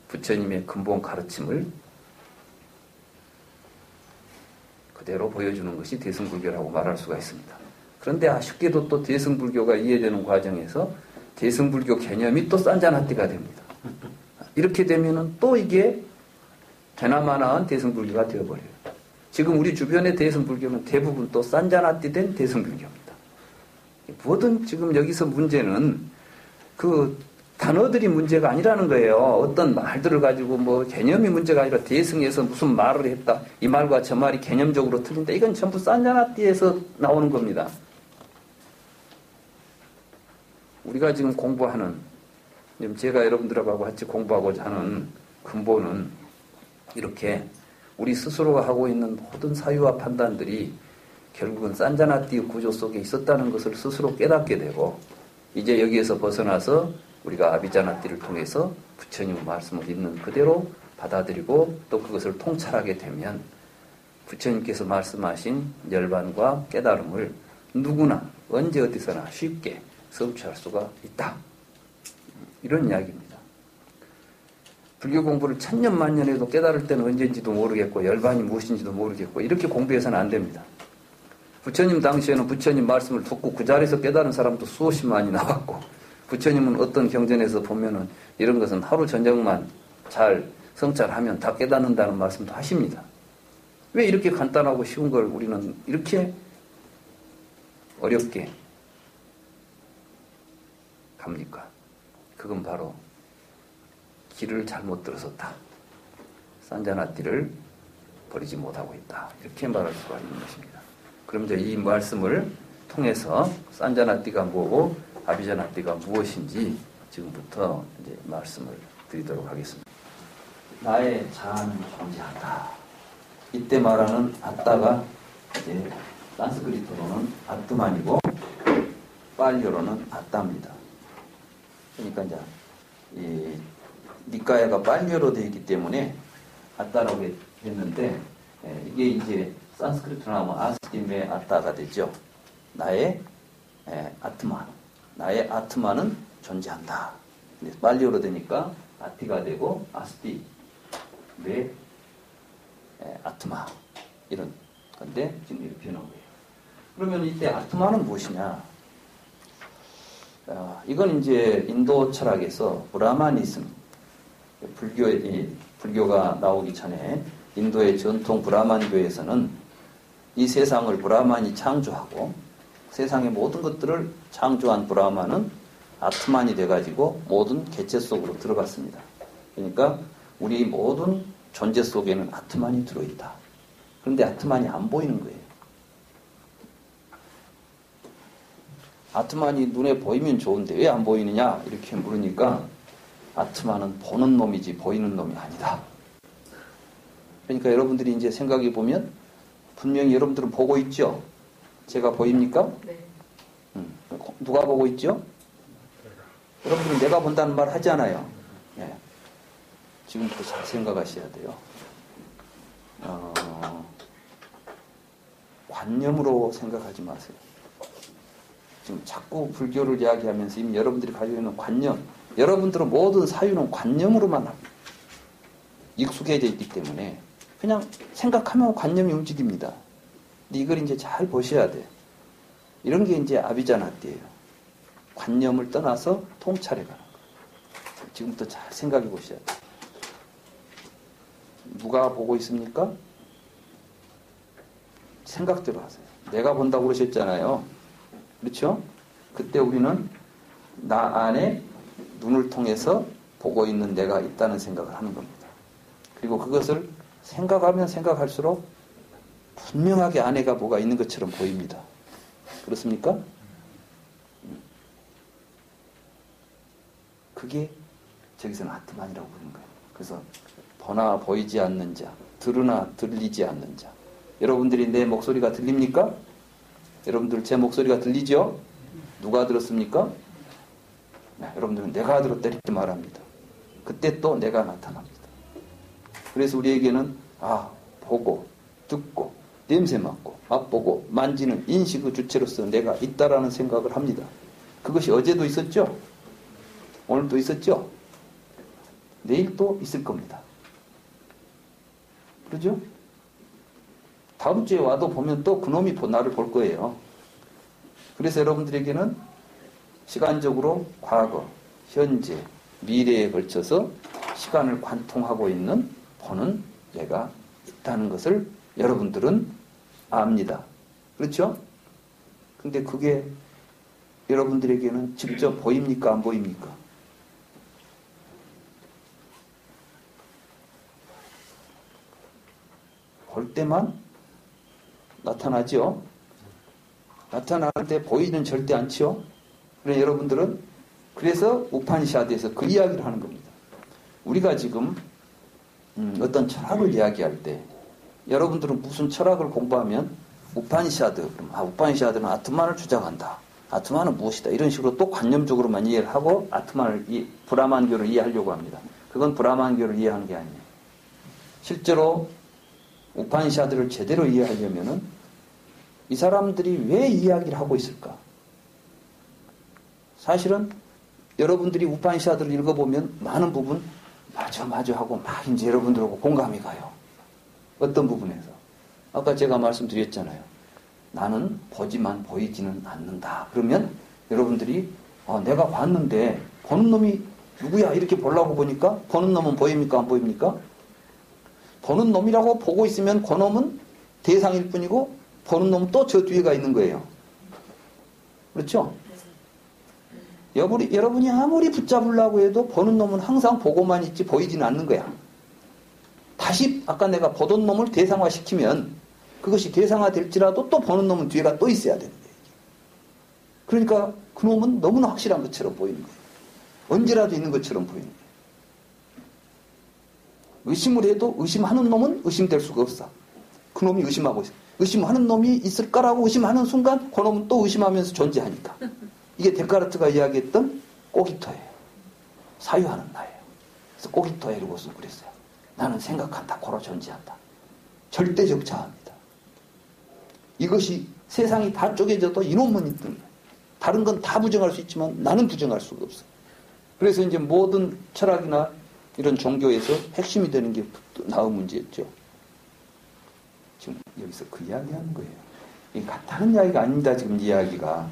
S1: 부처님의 근본 가르침을 그대로 보여주는 것이 대승불교라고 말할 수가 있습니다. 그런데 아쉽게도 또 대승불교가 이해되는 과정에서 대승불교 개념이 또 산자나띠가 됩니다. 이렇게 되면은 또 이게 되나마나한 대승불교가 되어버려요. 지금 우리 주변의 대승불교는 대부분 또 산자나띠 된 대승불교입니다. 뭐든 지금 여기서 문제는 그 단어들이 문제가 아니라는 거예요. 어떤 말들을 가지고 뭐 개념이 문제가 아니라 대승에서 무슨 말을 했다. 이 말과 저 말이 개념적으로 틀린다. 이건 전부 산자나띠에서 나오는 겁니다. 우리가 지금 공부하는, 제가 여러분들하고 같이 공부하고자 하는 근본은 이렇게 우리 스스로가 하고 있는 모든 사유와 판단들이 결국은 산자나띠의 구조 속에 있었다는 것을 스스로 깨닫게 되고 이제 여기에서 벗어나서 우리가 아비자나띠를 통해서 부처님의 말씀을 있는 그대로 받아들이고 또 그것을 통찰하게 되면 부처님께서 말씀하신 열반과 깨달음을 누구나 언제 어디서나 쉽게 섭취할 수가 있다. 이런 이야기입니다. 불교 공부를 천년 만년 해도 깨달을 때는 언제인지도 모르겠고 열반이 무엇인지도 모르겠고 이렇게 공부해서는 안 됩니다. 부처님 당시에는 부처님 말씀을 듣고 그 자리에서 깨달은 사람도 수없이만이 나왔고 부처님은 어떤 경전에서 보면은 이런 것은 하루 저녁만 잘 성찰하면 다 깨닫는다는 말씀도 하십니다. 왜 이렇게 간단하고 쉬운 걸 우리는 이렇게 어렵게 갑니까? 그건 바로 길을 잘못 들어섰다. 산자나띠를 버리지 못하고 있다. 이렇게 말할 수가 있는 것입니다. 그럼 이제 이 말씀을 통해서 산자나띠가 뭐고 아비자나띠가 무엇인지 지금부터 이제 말씀을 드리도록 하겠습니다. 나의 자아는 존재한다. 이때 말하는 아따가 이제 산스크리트로는 아트만이고 빨리어로는 아따입니다. 그러니까 이제 이 니까야가 빨리어로 되어 있기 때문에 아따라고 했는데 이게 이제 산스크리트로 하면 아스팀의 아따가 되죠. 나의 아트만, 나의 아트만은 존재한다. 근데 빨리어로 되니까 아티가 되고 아스티 내 아트마 이런 건데 지금 이렇게 표현한 거예요. 그러면 이때 아트마는 무엇이냐? 이건 이제 인도 철학에서 브라마니즘, 불교가 나오기 전에 인도의 전통 브라만교에서는 이 세상을 브라만이 창조하고 세상의 모든 것들을 창조한 브라만은 아트만이 돼가지고 모든 개체 속으로 들어갔습니다. 그러니까 우리 모든 존재 속에는 아트만이 들어있다. 그런데 아트만이 안 보이는 거예요. 아트만이 눈에 보이면 좋은데 왜 안 보이느냐 이렇게 물으니까 아트만은 보는 놈이지 보이는 놈이 아니다. 그러니까 여러분들이 이제 생각해 보면 분명히 여러분들은 보고 있죠? 제가 보입니까?
S2: 네.
S1: 누가 보고 있죠? 여러분들은 내가 본다는 말 하잖아요. 예. 지금부터 잘 생각하셔야 돼요. 관념으로 생각하지 마세요. 지금 자꾸 불교를 이야기하면서 이미 여러분들이 가지고 있는 관념, 여러분들은 모든 사유는 관념으로만 익숙해져 있기 때문에 그냥 생각하면 관념이 움직입니다. 근데 이걸 이제 잘 보셔야 돼요. 이런 게 이제 아비자나띠예요. 관념을 떠나서 통찰해 가는 거예요. 지금부터 잘 생각해 보셔야 돼요. 누가 보고 있습니까? 생각대로 하세요. 내가 본다고 그러셨잖아요. 그렇죠? 그때 우리는 나 안에 눈을 통해서 보고 있는 내가 있다는 생각을 하는 겁니다. 그리고 그것을 생각하면 생각할수록 분명하게 안에가 뭐가 있는 것처럼 보입니다. 그렇습니까? 그게 저기서는 아트만이라고 부르는 거예요. 그래서 보나 보이지 않는 자, 들으나 들리지 않는 자. 여러분들이 내 목소리가 들립니까? 여러분들 제 목소리가 들리죠? 누가 들었습니까? 네, 여러분들은 내가 들었다 이렇게 말합니다. 그때 또 내가 나타납니다. 그래서 우리에게는 보고 듣고 냄새 맡고 맛보고 만지는 인식의 주체로서 내가 있다라는 생각을 합니다. 그것이 어제도 있었죠? 오늘도 있었죠? 내일도 있을 겁니다. 그러죠? 다음 주에 와도 보면 또 그놈이 나를 볼 거예요. 그래서 여러분들에게는 시간적으로 과거, 현재, 미래에 걸쳐서 시간을 관통하고 있는 보는 내가 있다는 것을 여러분들은 압니다. 그렇죠? 근데 그게 여러분들에게는 직접 보입니까? 안 보입니까? 볼 때만 나타나죠? 나타나는데 보이는 절대 않죠? 그래 여러분들은 그래서 우파니샤드에서 그 이야기를 하는 겁니다. 우리가 지금 어떤 철학을 이야기할 때 여러분들은 무슨 철학을 공부하면 우파니샤드, 우파니샤드는 아트만을 주장한다. 아트만은 무엇이다. 이런 식으로 또 관념적으로만 이해를 하고 아트만을 브라만교를 이해하려고 합니다. 그건 브라만교를 이해하는 게 아니에요. 실제로 우파니샤드를 제대로 이해하려면은 이 사람들이 왜 이야기를 하고 있을까? 사실은 여러분들이 우파니샤드를 읽어보면 많은 부분 맞아 하고 막 이제 여러분들하고 공감이 가요. 어떤 부분에서? 아까 제가 말씀드렸잖아요. 나는 보지만 보이지는 않는다. 그러면 여러분들이 내가 봤는데 보는 놈이 누구야? 이렇게 보려고 보니까 보는 놈은 보입니까? 안 보입니까? 보는 놈이라고 보고 있으면 그 놈은 대상일 뿐이고 보는 놈은 또 저 뒤에가 있는 거예요. 그렇죠? 여러분이 아무리 붙잡으려고 해도 보는 놈은 항상 보고만 있지 보이지는 않는 거야. 다시 아까 내가 보던 놈을 대상화시키면 그것이 대상화될지라도 또 보는 놈은 뒤에가 또 있어야 되는 거예요. 그러니까 그 놈은 너무나 확실한 것처럼 보이는 거예요. 언제라도 있는 것처럼 보이는 거예요. 의심을 해도 의심하는 놈은 의심될 수가 없어. 그 놈이 의심하고 있어. 의심하는 놈이 있을까라고 의심하는 순간 그 놈은 또 의심하면서 존재하니까. 이게 데카르트가 이야기했던 꼬기토예요. 사유하는 나예요. 그래서 꼬기토 에르고스 그랬어요. 나는 생각한다. 고로 존재한다. 절대적 자아입니다. 이것이 세상이 다 쪼개져도 이놈만 있는 거예요. 다른 건 다 부정할 수 있지만 나는 부정할 수가 없어요. 그래서 이제 모든 철학이나 이런 종교에서 핵심이 되는 게 나의 문제였죠. 지금 여기서 그 이야기 하는 거예요. 이게 같다는 이야기가 아닙니다. 지금 이야기가.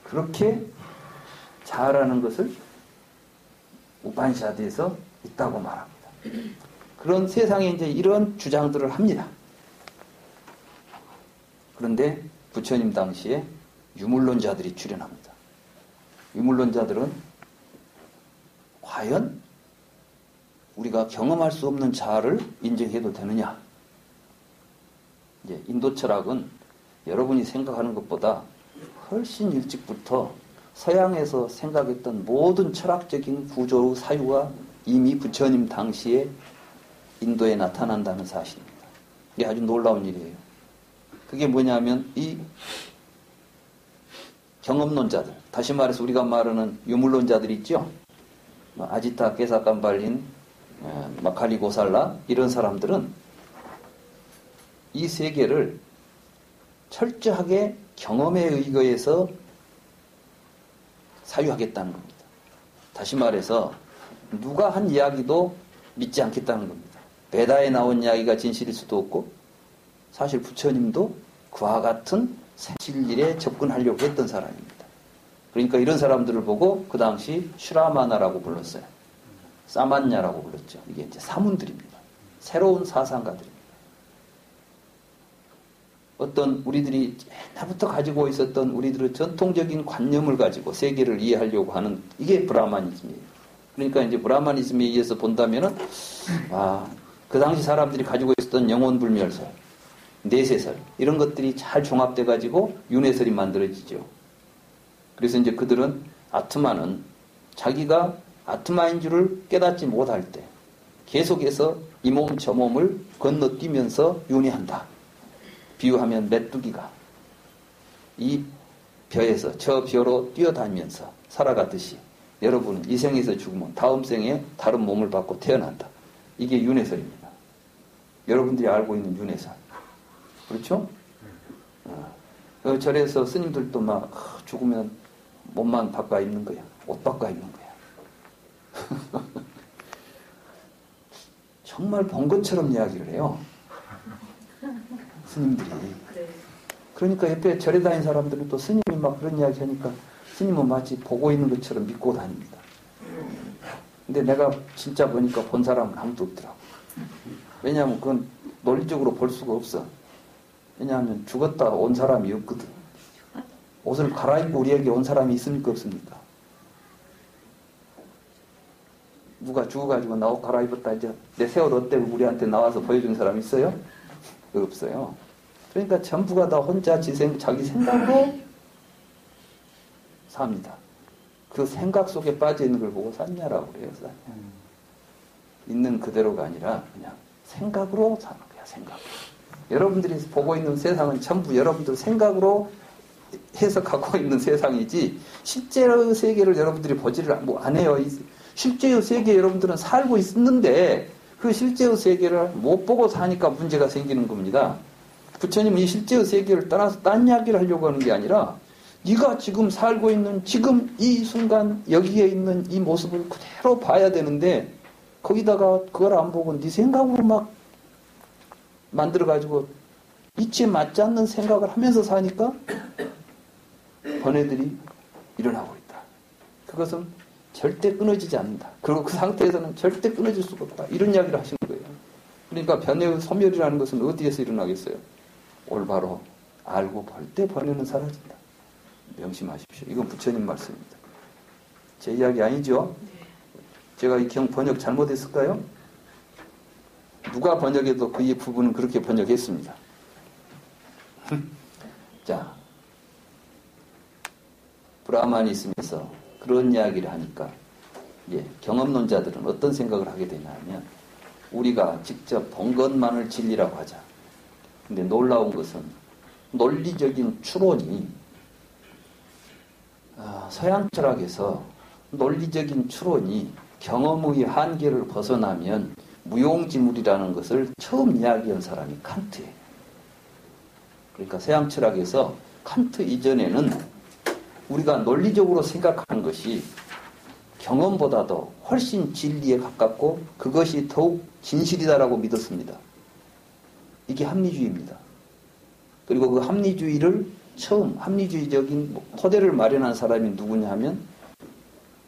S1: 그렇게 자아라는 것을 우판샤드에서 있다고 말합니다. 그런 세상에 이제 이런 주장들을 합니다. 그런데 부처님 당시에 유물론자들이 출현합니다. 유물론자들은 과연 우리가 경험할 수 없는 자아를 인정해도 되느냐? 이제 인도 철학은 여러분이 생각하는 것보다 훨씬 일찍부터 서양에서 생각했던 모든 철학적인 구조의 사유가 이미 부처님 당시에 인도에 나타난다는 사실입니다. 이게 아주 놀라운 일이에요. 그게 뭐냐면 이 경험론자들, 다시 말해서 우리가 말하는 유물론자들 있죠? 아지타, 게사깜발린, 마칼리 고살라 이런 사람들은 이 세계를 철저하게 경험에 의거해서 사유하겠다는 겁니다. 다시 말해서 누가 한 이야기도 믿지 않겠다는 겁니다. 베다에 나온 이야기가 진실일 수도 없고 사실 부처님도 그와 같은 진리에 접근하려고 했던 사람입니다. 그러니까 이런 사람들을 보고 그 당시 슈라마나라고 불렀어요. 사만냐라고 불렀죠. 이게 이제 사문들입니다. 새로운 사상가들입니다. 어떤 우리들이 옛날부터 가지고 있었던 우리들의 전통적인 관념을 가지고 세계를 이해하려고 하는 이게 브라마니즘이에요. 그러니까 이제 브라마니즘에 의해서 본다면은 그 당시 사람들이 가지고 있었던 영혼불멸설, 내세설 이런 것들이 잘 종합돼 가지고 윤회설이 만들어지죠. 그래서 이제 그들은 아트마는 자기가 아트마인 줄을 깨닫지 못할 때 계속해서 이 몸 저 몸을 건너뛰면서 윤회한다. 비유하면 메뚜기가 이 벼에서 저 벼로 뛰어다니면서 살아가듯이 여러분은 이 생에서 죽으면 다음 생에 다른 몸을 받고 태어난다. 이게 윤회설입니다. 여러분들이 알고 있는 윤회설. 그렇죠? 절에서 스님들도 막 죽으면 몸만 바꿔 입는 거야. 옷 바꿔 입는 거야. 정말 본 것처럼 이야기를 해요. 스님들이. 그러니까 옆에 절에 다니는 사람들은 또 스님이 막 그런 이야기 하니까 스님은 마치 보고 있는 것처럼 믿고 다닙니다. 근데 내가 진짜 보니까 본 사람은 아무도 없더라고. 왜냐하면 그건 논리적으로 볼 수가 없어. 왜냐하면 죽었다 온 사람이 없거든. 옷을 갈아입고 우리에게 온 사람이 있습니까 없습니까? 누가 죽어가지고 나 옷 갈아입었다 이제 내 새 옷 어때 우리한테 나와서 보여준 사람 있어요? 없어요. 그러니까 전부가 다 혼자 자기 생각으로 삽니다. 그 생각 속에 빠져 있는 걸 보고 샀냐라고 그래요. 있는 그대로가 아니라 그냥 생각으로 사는 거야. 생각으로. 여러분들이 보고 있는 세상은 전부 여러분들 생각으로 해석하고 있는 세상이지 실제의 세계를 여러분들이 보지를 안 해요. 실제의 세계에 여러분들은 살고 있는데 그 실제의 세계를 못 보고 사니까 문제가 생기는 겁니다. 부처님은 이 실제의 세계를 떠나서 딴 이야기를 하려고 하는 게 아니라 네가 지금 살고 있는 지금 이 순간 여기에 있는 이 모습을 그대로 봐야 되는데 거기다가 그걸 안 보고 네 생각으로 막 만들어가지고 이치에 맞지 않는 생각을 하면서 사니까 번뇌들이 일어나고 있다. 그것은 절대 끊어지지 않는다. 그리고 그 상태에서는 절대 끊어질 수가 없다. 이런 이야기를 하시는 거예요. 그러니까 번뇌의 소멸이라는 것은 어디에서 일어나겠어요? 올바로 알고 볼 때 번뇌는 사라진다. 명심하십시오. 이건 부처님 말씀입니다. 제 이야기 아니죠? 제가 이 경 번역 잘못했을까요? 누가 번역해도 그 이 부분은 그렇게 번역했습니다. 자, 브라마니즘에서 그런 이야기를 하니까 경험론자들은 어떤 생각을 하게 되냐면 우리가 직접 본 것만을 진리라고 하자. 근데 놀라운 것은 논리적인 추론이 서양 철학에서 논리적인 추론이 경험의 한계를 벗어나면 무용지물이라는 것을 처음 이야기한 사람이 칸트예요. 그러니까 서양 철학에서 칸트 이전에는 우리가 논리적으로 생각하는 것이 경험보다도 훨씬 진리에 가깝고 그것이 더욱 진실이다라고 믿었습니다. 이게 합리주의입니다. 그리고 그 합리주의를 처음 합리주의적인 토대를 마련한 사람이 누구냐 하면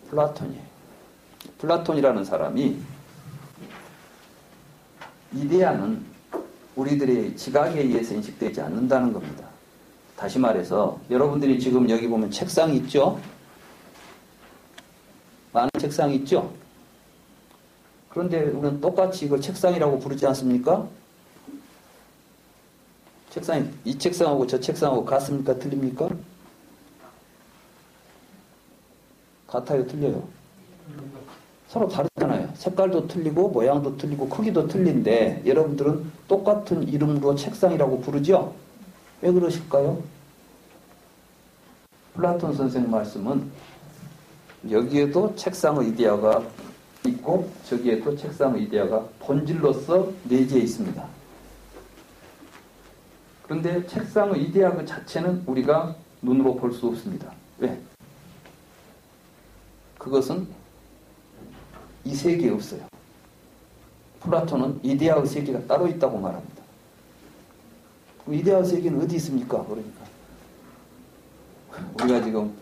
S1: 플라톤이에요. 플라톤이라는 사람이 이데아는 우리들의 지각에 의해서 인식되지 않는다는 겁니다. 다시 말해서 여러분들이 지금 여기 보면 책상이 있죠? 많은 책상이 있죠? 그런데 우리는 똑같이 이걸 책상이라고 부르지 않습니까? 책상이 이 책상하고 저 책상하고 같습니까? 틀립니까? 같아요? 틀려요? 서로 다르잖아요. 색깔도 틀리고 모양도 틀리고 크기도 틀린데 여러분들은 똑같은 이름으로 책상이라고 부르죠? 왜 그러실까요? 플라톤 선생 말씀은 여기에도 책상의 이데아가 있고 저기에도 책상의 이데아가 본질로서 내재해 있습니다. 그런데 책상의 이데아 그 자체는 우리가 눈으로 볼 수 없습니다. 왜? 그것은 이 세계에 없어요. 플라톤은 이데아의 세계가 따로 있다고 말합니다. 그럼 이데아의 세계는 어디 있습니까? 그러니까 우리가 지금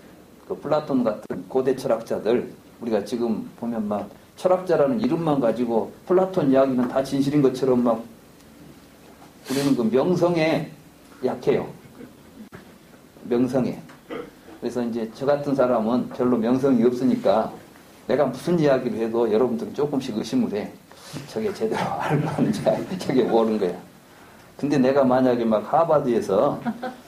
S1: 그 플라톤 같은 고대 철학자들 우리가 지금 보면 막 철학자라는 이름만 가지고 플라톤 이야기는 다 진실인 것처럼 막 우리는 그 명성에 약해요. 명성에. 그래서 이제 저 같은 사람은 별로 명성이 없으니까 내가 무슨 이야기를 해도 여러분들은 조금씩 의심을 해. 저게 제대로 알고 하는지 저게 모르는 거야. 근데 내가 만약에 막 하버드에서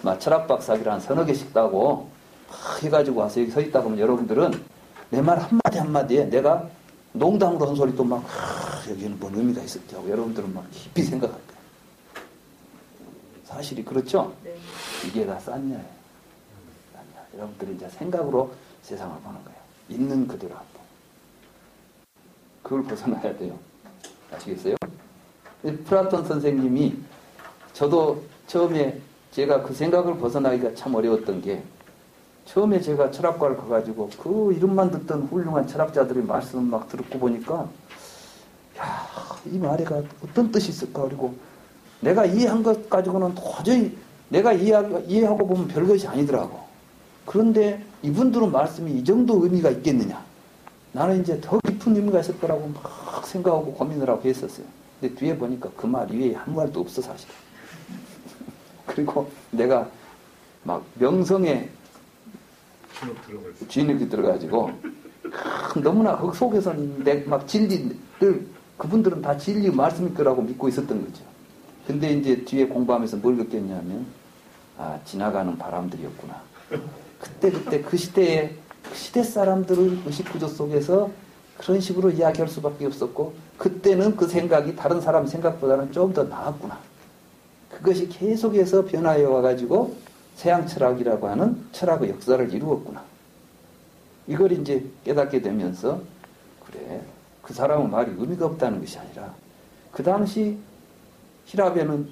S1: 막 철학박사기를 한 서너 개씩 따고 막 해가지고 와서 여기 서 있다 보면 여러분들은 내 말 한마디 한마디에 내가 농담으로 한 소리도 막 여기는 뭔 의미가 있었지 하고 여러분들은 막 깊이 생각할 거야. 사실이 그렇죠? 네. 이게 다 싼냐예요. 싼냐. 여러분들이 이제 생각으로 세상을 보는 거예요. 있는 그대로 한번. 그걸 벗어나야 돼요. 아시겠어요? 플라톤 선생님이 저도 처음에 제가 그 생각을 벗어나기가 참 어려웠던 게 처음에 제가 철학과를 가가지고 그 이름만 듣던 훌륭한 철학자들의 말씀을 막 듣고 보니까 야, 이 말에가 어떤 뜻이 있을까? 그리고 내가 이해한 것 가지고는 도저히 내가 이해하고 보면 별것이 아니더라고. 그런데 이분들은 말씀이 이 정도 의미가 있겠느냐? 나는 이제 더 깊은 의미가 있을 거라고 막 생각하고 고민을 하고 했었어요. 근데 뒤에 보니까 그 말 이외에 아무 말도 없어, 사실. 그리고 내가 막 명성에 진흙이 들어가지고 너무나 그 속에서는 막 진리를 그분들은 다 진리 말씀일 거라고 믿고 있었던 거죠. 근데 이제 뒤에 공부하면서 뭘 느꼈냐면 지나가는 바람들이었구나. 그때 그 시대에 그 시대 사람들의 의식 구조 속에서 그런 식으로 이야기할 수밖에 없었고 그때는 그 생각이 다른 사람 생각보다는 좀 더 나았구나. 그것이 계속해서 변화해 와가지고 서양 철학이라고 하는 철학의 역사를 이루었구나. 이걸 이제 깨닫게 되면서 그래 그 사람은 말이 의미가 없다는 것이 아니라 그 당시 히랍에는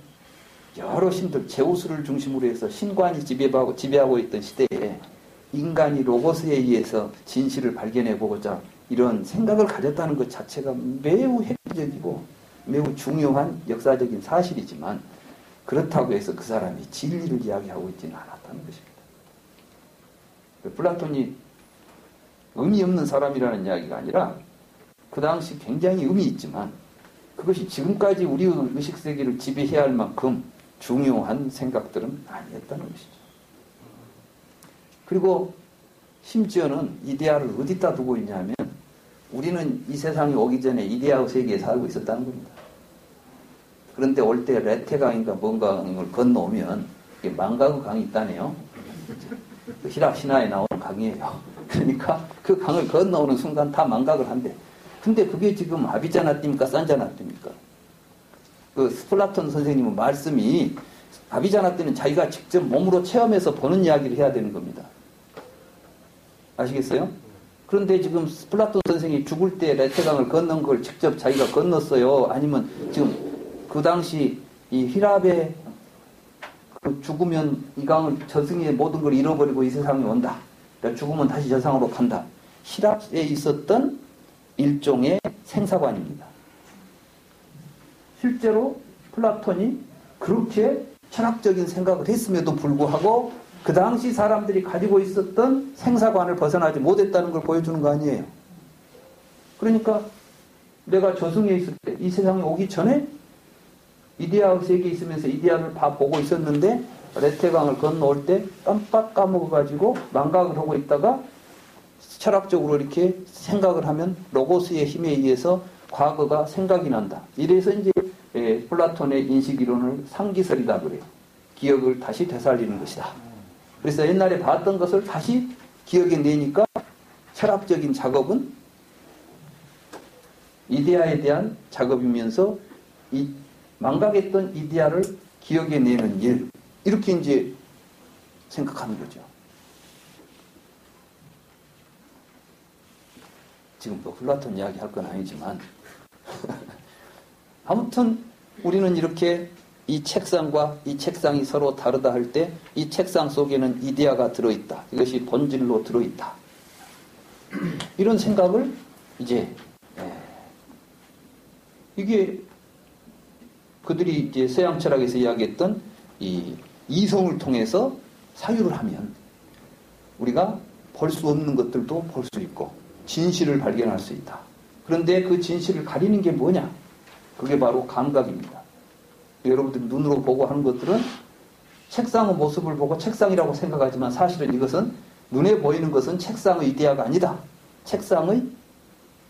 S1: 여러 신들 제우스를 중심으로 해서 신관이 지배하고 있던 시대에 인간이 로고스에 의해서 진실을 발견해보고자 이런 생각을 가졌다는 것 자체가 매우 획기적이고 매우 중요한 역사적인 사실이지만 그렇다고 해서 그 사람이 진리를 이야기하고 있지는 않았다는 것입니다. 플라톤이 의미 없는 사람이라는 이야기가 아니라 그 당시 굉장히 의미 있지만 그것이 지금까지 우리의 의식세계를 지배해야 할 만큼 중요한 생각들은 아니었다는 것이죠. 그리고 심지어는 이데아를 어디다 두고 있냐면 우리는 이 세상에 오기 전에 이데아의 세계에 살고 있었다는 겁니다. 그런데 올 때 레테강인가 뭔가를 건너오면 이게 망각의 강이 있다네요. 그 히랍 신화에 나오는 강이에요. 그러니까 그 강을 건너오는 순간 다 망각을 한대. 근데 그게 지금 아비자나띠입니까? 산자나띠입니까? 그 플라톤 선생님의 말씀이 아비자나띠는 자기가 직접 몸으로 체험해서 보는 이야기를 해야 되는 겁니다. 아시겠어요? 그런데 지금 플라톤 선생이 죽을 때 레테강을 건넌 걸 직접 자기가 건넜어요? 아니면 지금 그 당시 이 히랍에 죽으면 이 강을 저승의 모든 걸 잃어버리고 이 세상에 온다. 그러니까 죽으면 다시 저상으로 간다. 히랍에 있었던 일종의 생사관입니다. 실제로 플라톤이 그렇게 철학적인 생각을 했음에도 불구하고 그 당시 사람들이 가지고 있었던 생사관을 벗어나지 못했다는 걸 보여주는 거 아니에요. 그러니까 내가 저승에 있을 때 이 세상에 오기 전에 이데아의 세계에 있으면서 이데아를 다 보고 있었는데 레테강을 건너올 때 깜빡 까먹어가지고 망각을 하고 있다가 철학적으로 이렇게 생각을 하면 로고스의 힘에 의해서 과거가 생각이 난다. 이래서 이제 플라톤의 인식이론을 상기설이다 그래요. 기억을 다시 되살리는 것이다. 그래서 옛날에 봤던 것을 다시 기억에 내니까 철학적인 작업은 이데아에 대한 작업이면서 이 망각했던 이데아를 기억에 내는 일, 이렇게 이제 생각하는 거죠. 지금 뭐 플라톤 이야기 할 건 아니지만 아무튼 우리는 이렇게 이 책상과 이 책상이 서로 다르다 할 때 이 책상 속에는 이데아가 들어있다. 이것이 본질로 들어있다. 이런 생각을 이제 이게 그들이 이제 서양 철학에서 이야기했던 이 이성을 통해서 사유를 하면 우리가 볼 수 없는 것들도 볼 수 있고 진실을 발견할 수 있다. 그런데 그 진실을 가리는 게 뭐냐? 그게 바로 감각입니다. 여러분들이 눈으로 보고 하는 것들은 책상의 모습을 보고 책상이라고 생각하지만 사실은 이것은 눈에 보이는 것은 책상의 이데아가 아니다. 책상의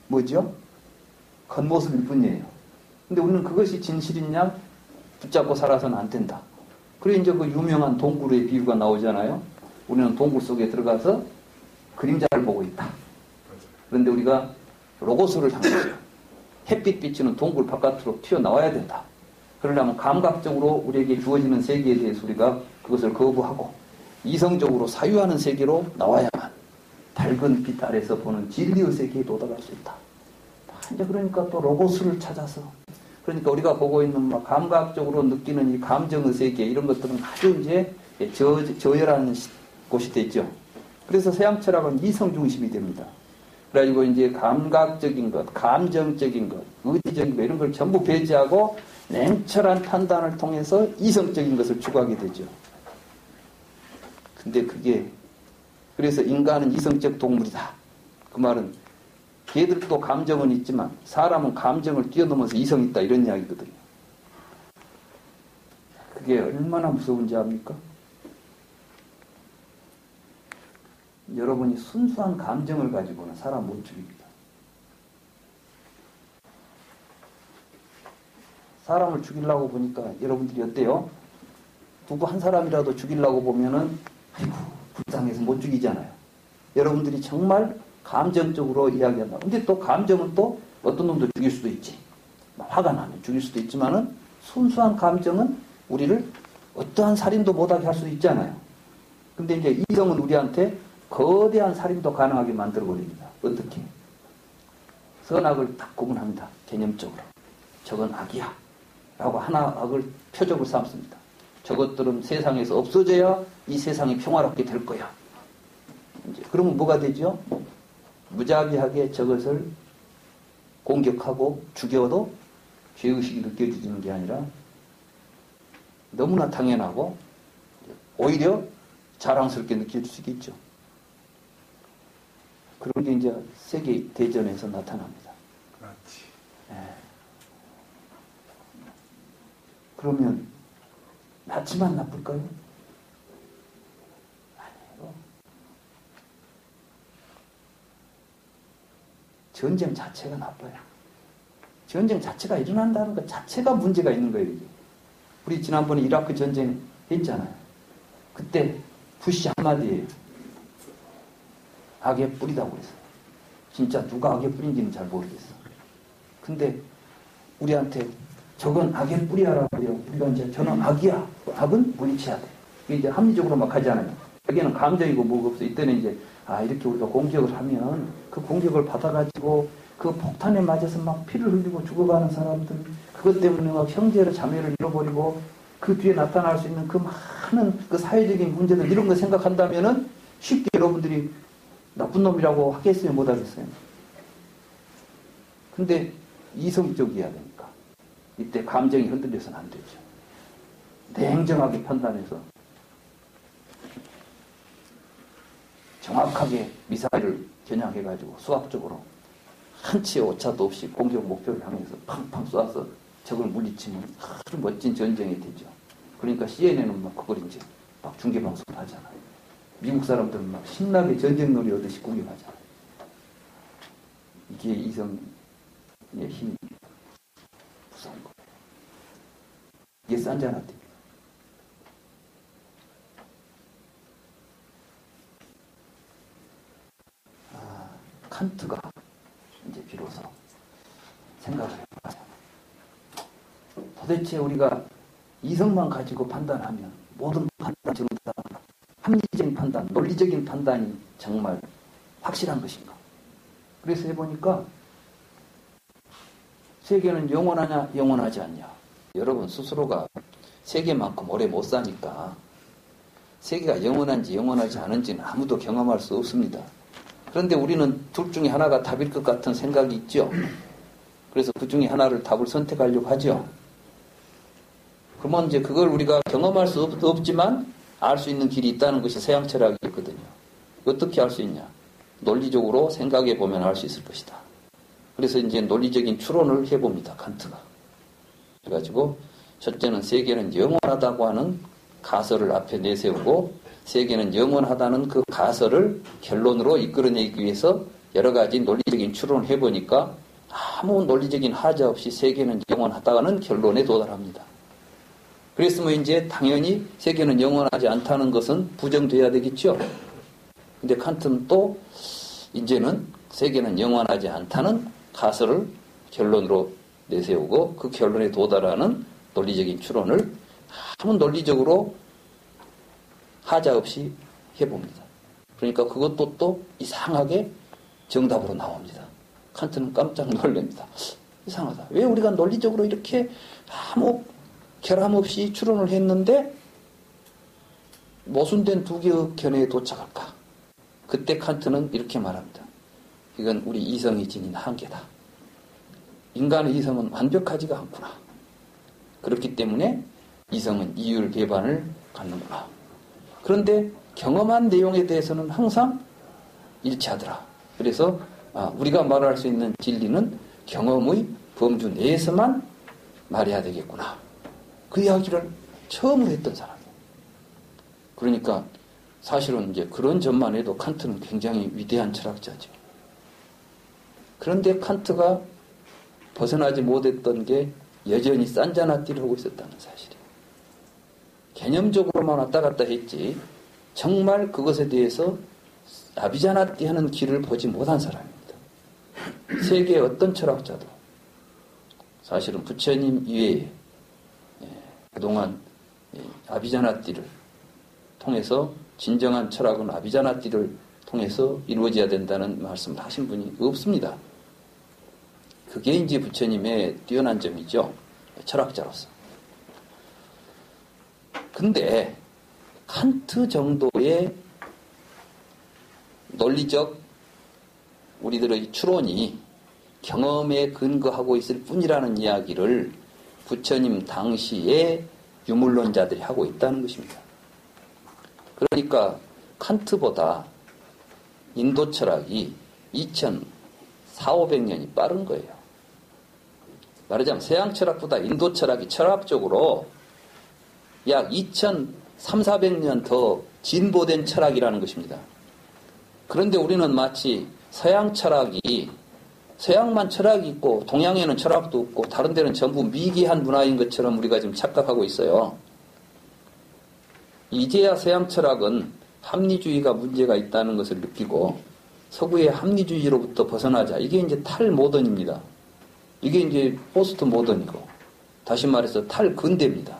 S1: 뭐죠? 겉모습일 뿐이에요. 근데 우리는 그것이 진실이냐 붙잡고 살아서는 안 된다. 그리고 이제 그 유명한 동굴의 비유가 나오잖아요. 우리는 동굴 속에 들어가서 그림자를 보고 있다. 그런데 우리가 로고스를 향해서 햇빛 비치는 동굴 바깥으로 튀어나와야 된다. 그러려면 감각적으로 우리에게 주어지는 세계에 대해서 우리가 그것을 거부하고 이성적으로 사유하는 세계로 나와야만 밝은 빛 아래서 보는 진리의 세계에 도달할 수 있다. 이제 그러니까 또 로고스를 찾아서 그러니까 우리가 보고 있는 막 감각적으로 느끼는 이 감정의 세계 이런 것들은 아주 이제 저열한 곳이 되죠. 그래서 서양 철학은 이성 중심이 됩니다. 그래가지고 이제 감각적인 것, 감정적인 것, 의지적인 것 이런 걸 전부 배제하고 냉철한 판단을 통해서 이성적인 것을 추구하게 되죠. 근데 그게 그래서 인간은 이성적 동물이다. 그 말은 걔들도 감정은 있지만 사람은 감정을 뛰어넘어서 이성이 있다 이런 이야기거든요. 그게 얼마나 무서운지 압니까? 여러분이 순수한 감정을 가지고는 사람 못 죽입니다. 사람을 죽이려고 보니까 여러분들이 어때요? 누구 한 사람이라도 죽이려고 보면은 아이고 불쌍해서 못 죽이잖아요. 여러분들이 정말 감정적으로 이야기한다. 근데 또 감정은 또 어떤 놈도 죽일 수도 있지. 화가 나면 죽일 수도 있지만은 순수한 감정은 우리를 어떠한 살인도 못하게 할 수도 있잖아요. 근데 이제 이성은 우리한테 거대한 살인도 가능하게 만들어버립니다. 어떻게? 선악을 딱 구분합니다. 개념적으로. 저건 악이야. 라고 하나 악을 표적을 삼습니다. 저것들은 세상에서 없어져야 이 세상이 평화롭게 될 거야. 이제 그러면 뭐가 되죠? 무자비하게 저것을 공격하고 죽여도 죄의식이 느껴지는 게 아니라 너무나 당연하고 오히려 자랑스럽게 느껴질 수 있겠죠. 그런 게 이제 세계 대전에서 나타납니다.
S2: 그렇지.
S1: 그러면 나치만 나쁠까요? 아니에요. 전쟁 자체가 나빠요. 전쟁 자체가 일어난다는 것 자체가 문제가 있는 거예요. 이게. 우리 지난번에 이라크 전쟁 했잖아요. 그때 부시 한마디예요. 악의 뿌리다고 그랬어요. 진짜 누가 악의 뿌린지는 잘 모르겠어. 근데 우리한테 저건 악의 뿌리야라고 해요. 우리가 이제 저는 악이야. 악은 물리쳐야 돼. 이게 이제 합리적으로 막 하잖아요. 여기는 감정이고 뭐가 없어. 이때는 이제 이렇게 우리가 공격을 하면 그 공격을 받아가지고 그 폭탄에 맞아서 막 피를 흘리고 죽어가는 사람들, 그것 때문에 막 형제를 자매를 잃어버리고 그 뒤에 나타날 수 있는 그 많은 그 사회적인 문제들 이런 거 생각한다면은 쉽게 여러분들이 나쁜 놈이라고 하겠어요? 못 하겠어요? 근데 이성적이어야 되니까 이때 감정이 흔들려서는 안 되죠. 냉정하게 판단해서 정확하게 미사일을 겨냥해가지고 수학적으로 한치의 오차도 없이 공격 목표를 향해서 팡팡 쏘아서 적을 물리치면 아주 멋진 전쟁이 되죠. 그러니까 CNN은 막 그걸 이제 막 중계방송을 하잖아요. 미국 사람들은 막 신나게 전쟁놀이 하듯이 공격하잖아요. 이게 이성의 힘입니다. 무서운 거예요. 이게 산자나띠입니다. 칸트가 이제 비로소 생각을 해봐요. 도대체 우리가 이성만 가지고 판단하면 모든 판단 전부 다 합리적인 판단, 논리적인 판단이 정말 확실한 것인가? 그래서 해보니까 세계는 영원하냐, 영원하지 않냐. 여러분 스스로가 세계만큼 오래 못 사니까 세계가 영원한지 영원하지 않은지는 아무도 경험할 수 없습니다. 그런데 우리는 둘 중에 하나가 답일 것 같은 생각이 있죠. 그래서 그 중에 하나를 답을 선택하려고 하죠. 그러면 이제 그걸 우리가 경험할 수 없지만 알 수 있는 길이 있다는 것이 서양 철학이거든요. 어떻게 알 수 있냐? 논리적으로 생각해 보면 알 수 있을 것이다. 그래서 이제 논리적인 추론을 해봅니다. 칸트가. 그래가지고 첫째는 세계는 영원하다고 하는 가설을 앞에 내세우고 세계는 영원하다는 그 가설을 결론으로 이끌어내기 위해서 여러 가지 논리적인 추론을 해보니까 아무 논리적인 하자 없이 세계는 영원하다는 결론에 도달합니다. 그랬으면 이제 당연히 세계는 영원하지 않다는 것은 부정돼야 되겠죠. 근데 칸트는 또 이제는 세계는 영원하지 않다는 가설을 결론으로 내세우고 그 결론에 도달하는 논리적인 추론을 아무 논리적으로 하자 없이 해봅니다. 그러니까 그것도 또 이상하게 정답으로 나옵니다. 칸트는 깜짝 놀랍니다. 이상하다. 왜 우리가 논리적으로 이렇게 아무 결함 없이 추론을 했는데 모순된 두 개의 견해에 도착할까? 그때 칸트는 이렇게 말합니다. 이건 우리 이성이 지닌 한계다. 인간의 이성은 완벽하지가 않구나. 그렇기 때문에 이성은 이율 배반을 갖는구나. 그런데 경험한 내용에 대해서는 항상 일치하더라. 그래서 우리가 말할 수 있는 진리는 경험의 범주 내에서만 말해야 되겠구나. 그 이야기를 처음으로 했던 사람이에요. 그러니까 사실은 이제 그런 점만 해도 칸트는 굉장히 위대한 철학자죠. 그런데 칸트가 벗어나지 못했던 게 여전히 산자나띠를 하고 있었다는 사실이에요. 개념적으로만 왔다 갔다 했지 정말 그것에 대해서 아비자나띠 하는 길을 보지 못한 사람입니다. 세계의 어떤 철학자도 사실은 부처님 이외에 그동안 아비자나띠를 통해서 진정한 철학은 아비자나띠를 통해서 이루어져야 된다는 말씀을 하신 분이 없습니다. 그게 이제 부처님의 뛰어난 점이죠. 철학자로서. 근데 칸트 정도의 논리적 우리들의 추론이 경험에 근거하고 있을 뿐이라는 이야기를 부처님 당시에 유물론자들이 하고 있다는 것입니다. 그러니까 칸트보다 인도 철학이 2400~500년이 빠른 거예요. 말하자면 서양 철학보다 인도 철학이 철학적으로 약 2300~400년 더 진보된 철학이라는 것입니다. 그런데 우리는 마치 서양 철학이 서양만 철학이 있고 동양에는 철학도 없고 다른 데는 전부 미개한 문화인 것처럼 우리가 지금 착각하고 있어요. 이제야 서양 철학은 합리주의가 문제가 있다는 것을 느끼고 서구의 합리주의로부터 벗어나자. 이게 이제 탈모던입니다. 이게 이제 포스트 모던이고 다시 말해서 탈근대입니다.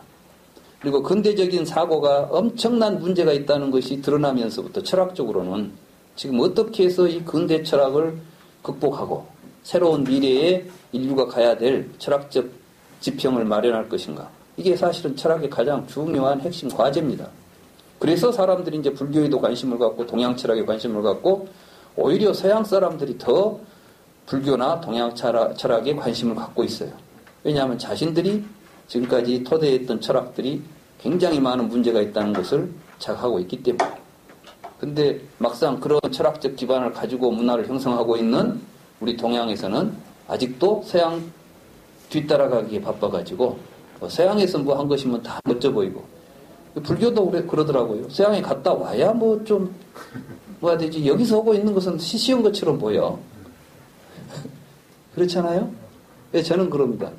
S1: 그리고 근대적인 사고가 엄청난 문제가 있다는 것이 드러나면서부터 철학적으로는 지금 어떻게 해서 이 근대 철학을 극복하고 새로운 미래에 인류가 가야 될 철학적 지평을 마련할 것인가. 이게 사실은 철학의 가장 중요한 핵심 과제입니다. 그래서 사람들이 이제 불교에도 관심을 갖고 동양 철학에 관심을 갖고 오히려 서양 사람들이 더 불교나 동양 철학에 관심을 갖고 있어요. 왜냐하면 자신들이 지금까지 토대했던 철학들이 굉장히 많은 문제가 있다는 것을 자각하고 있기 때문에. 근데 막상 그런 철학적 기반을 가지고 문화를 형성하고 있는 우리 동양에서는 아직도 서양 뒤따라가기에 바빠가지고 서양에서 뭐 한 것이면 다 멋져 보이고 불교도 그러더라고요. 서양에 갔다 와야 뭐 좀 뭐야 되지. 여기서 하고 있는 것은 쉬운 것처럼 보여. 그렇잖아요? 네, 저는 그럽니다.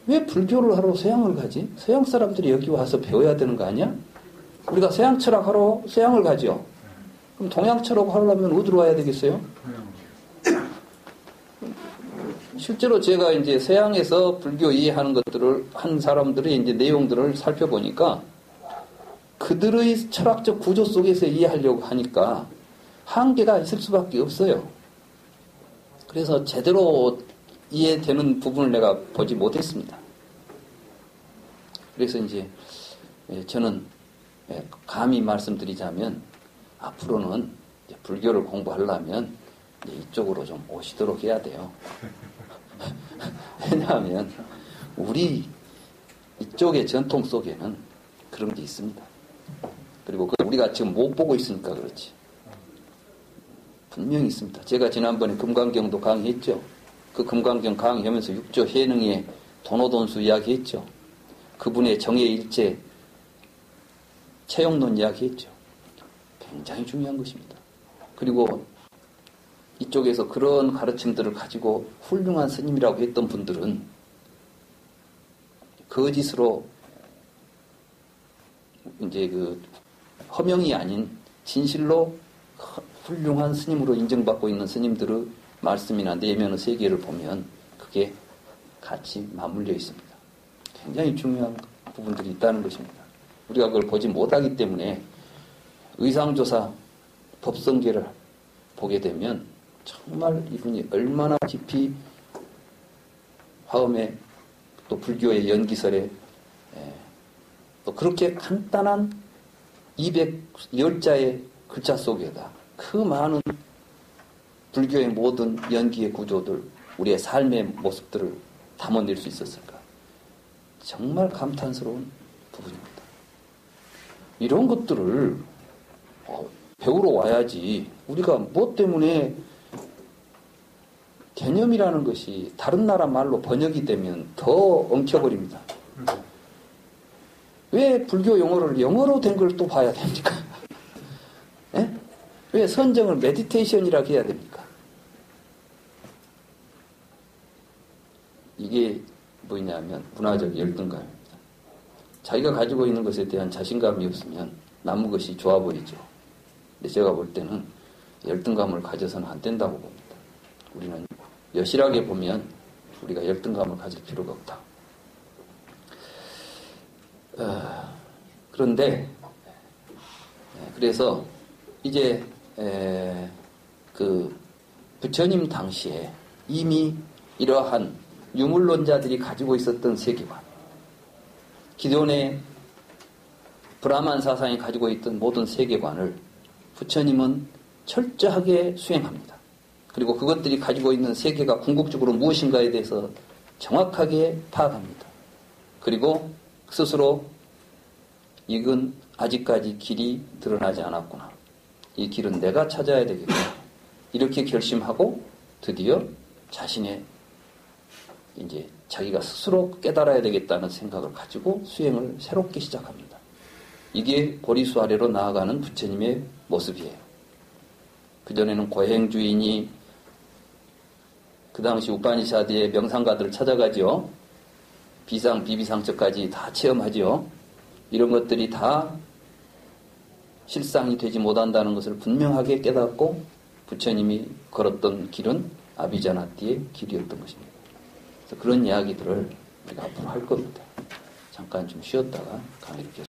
S1: 왜 불교를 하러 서양을 가지? 서양 사람들이 여기 와서 배워야 되는 거 아니야? 우리가 서양 철학하러 서양을 가죠. 그럼 동양 철학 하려면 어디로 와야 되겠어요? 실제로 제가 이제 서양에서 불교 이해하는 것들을 한 사람들의 이제 내용들을 살펴보니까 그들의 철학적 구조 속에서 이해하려고 하니까 한계가 있을 수밖에 없어요. 그래서 제대로 이해되는 부분을 내가 보지 못했습니다. 그래서 이제 저는 감히 말씀드리자면 앞으로는 불교를 공부하려면 이쪽으로 좀 오시도록 해야 돼요. 왜냐하면 우리 이쪽의 전통 속에는 그런 게 있습니다. 그리고 우리가 지금 못 보고 있으니까 그렇지. 분명히 있습니다. 제가 지난번에 금강경도 강의했죠. 그 금강경 강의하면서 육조 해능의 도노돈수 이야기했죠. 그분의 정예일체 채용론 이야기했죠. 굉장히 중요한 것입니다. 그리고 이쪽에서 그런 가르침들을 가지고 훌륭한 스님이라고 했던 분들은 거짓으로 이제 그 허명이 아닌 진실로 훌륭한 스님으로 인정받고 있는 스님들의 말씀이나 내면의 세계를 보면 그게 같이 맞물려 있습니다. 굉장히 중요한 부분들이 있다는 것입니다. 우리가 그걸 보지 못하기 때문에 의상조사 법성계를 보게 되면 정말 이분이 얼마나 깊이 화엄에 또 불교의 연기설에 또 그렇게 간단한 210자의 글자 속에다 그 많은 불교의 모든 연기의 구조들, 우리의 삶의 모습들을 담아낼 수 있었을까? 정말 감탄스러운 부분입니다. 이런 것들을 배우러 와야지. 우리가 뭐 때문에 개념이라는 것이 다른 나라 말로 번역이 되면 더 엉켜버립니다. 왜 불교 용어를 영어로 된 걸 또 봐야 됩니까? 예? 왜 선정을 메디테이션이라고 해야 됩니까? 이게 뭐냐면 문화적 열등감입니다. 자기가 가지고 있는 것에 대한 자신감이 없으면 남의 것이 좋아 보이죠. 근데 제가 볼 때는 열등감을 가져서는 안 된다고 봅니다. 우리는 여실하게 보면 우리가 열등감을 가질 필요가 없다. 그런데 그래서 이제 그 부처님 당시에 이미 이러한 유물론자들이 가지고 있었던 세계관, 기존의 브라만 사상이 가지고 있던 모든 세계관을 부처님은 철저하게 수행합니다. 그리고 그것들이 가지고 있는 세계가 궁극적으로 무엇인가에 대해서 정확하게 파악합니다. 그리고 스스로 이건 아직까지 길이 드러나지 않았구나. 이 길은 내가 찾아야 되겠구나. 이렇게 결심하고 드디어 자신의 이제 자기가 스스로 깨달아야 되겠다는 생각을 가지고 수행을 새롭게 시작합니다. 이게 보리수 아래로 나아가는 부처님의 모습이에요. 그전에는 고행주의니 그 당시 우파니샤드의 명상가들을 찾아가죠. 비상, 비비상처까지 다 체험하죠. 이런 것들이 다 실상이 되지 못한다는 것을 분명하게 깨닫고 부처님이 걸었던 길은 아비자나티의 길이었던 것입니다. 그래서 그런 이야기들을 우리가 앞으로 할 겁니다. 잠깐 좀 쉬었다가 강의를 계속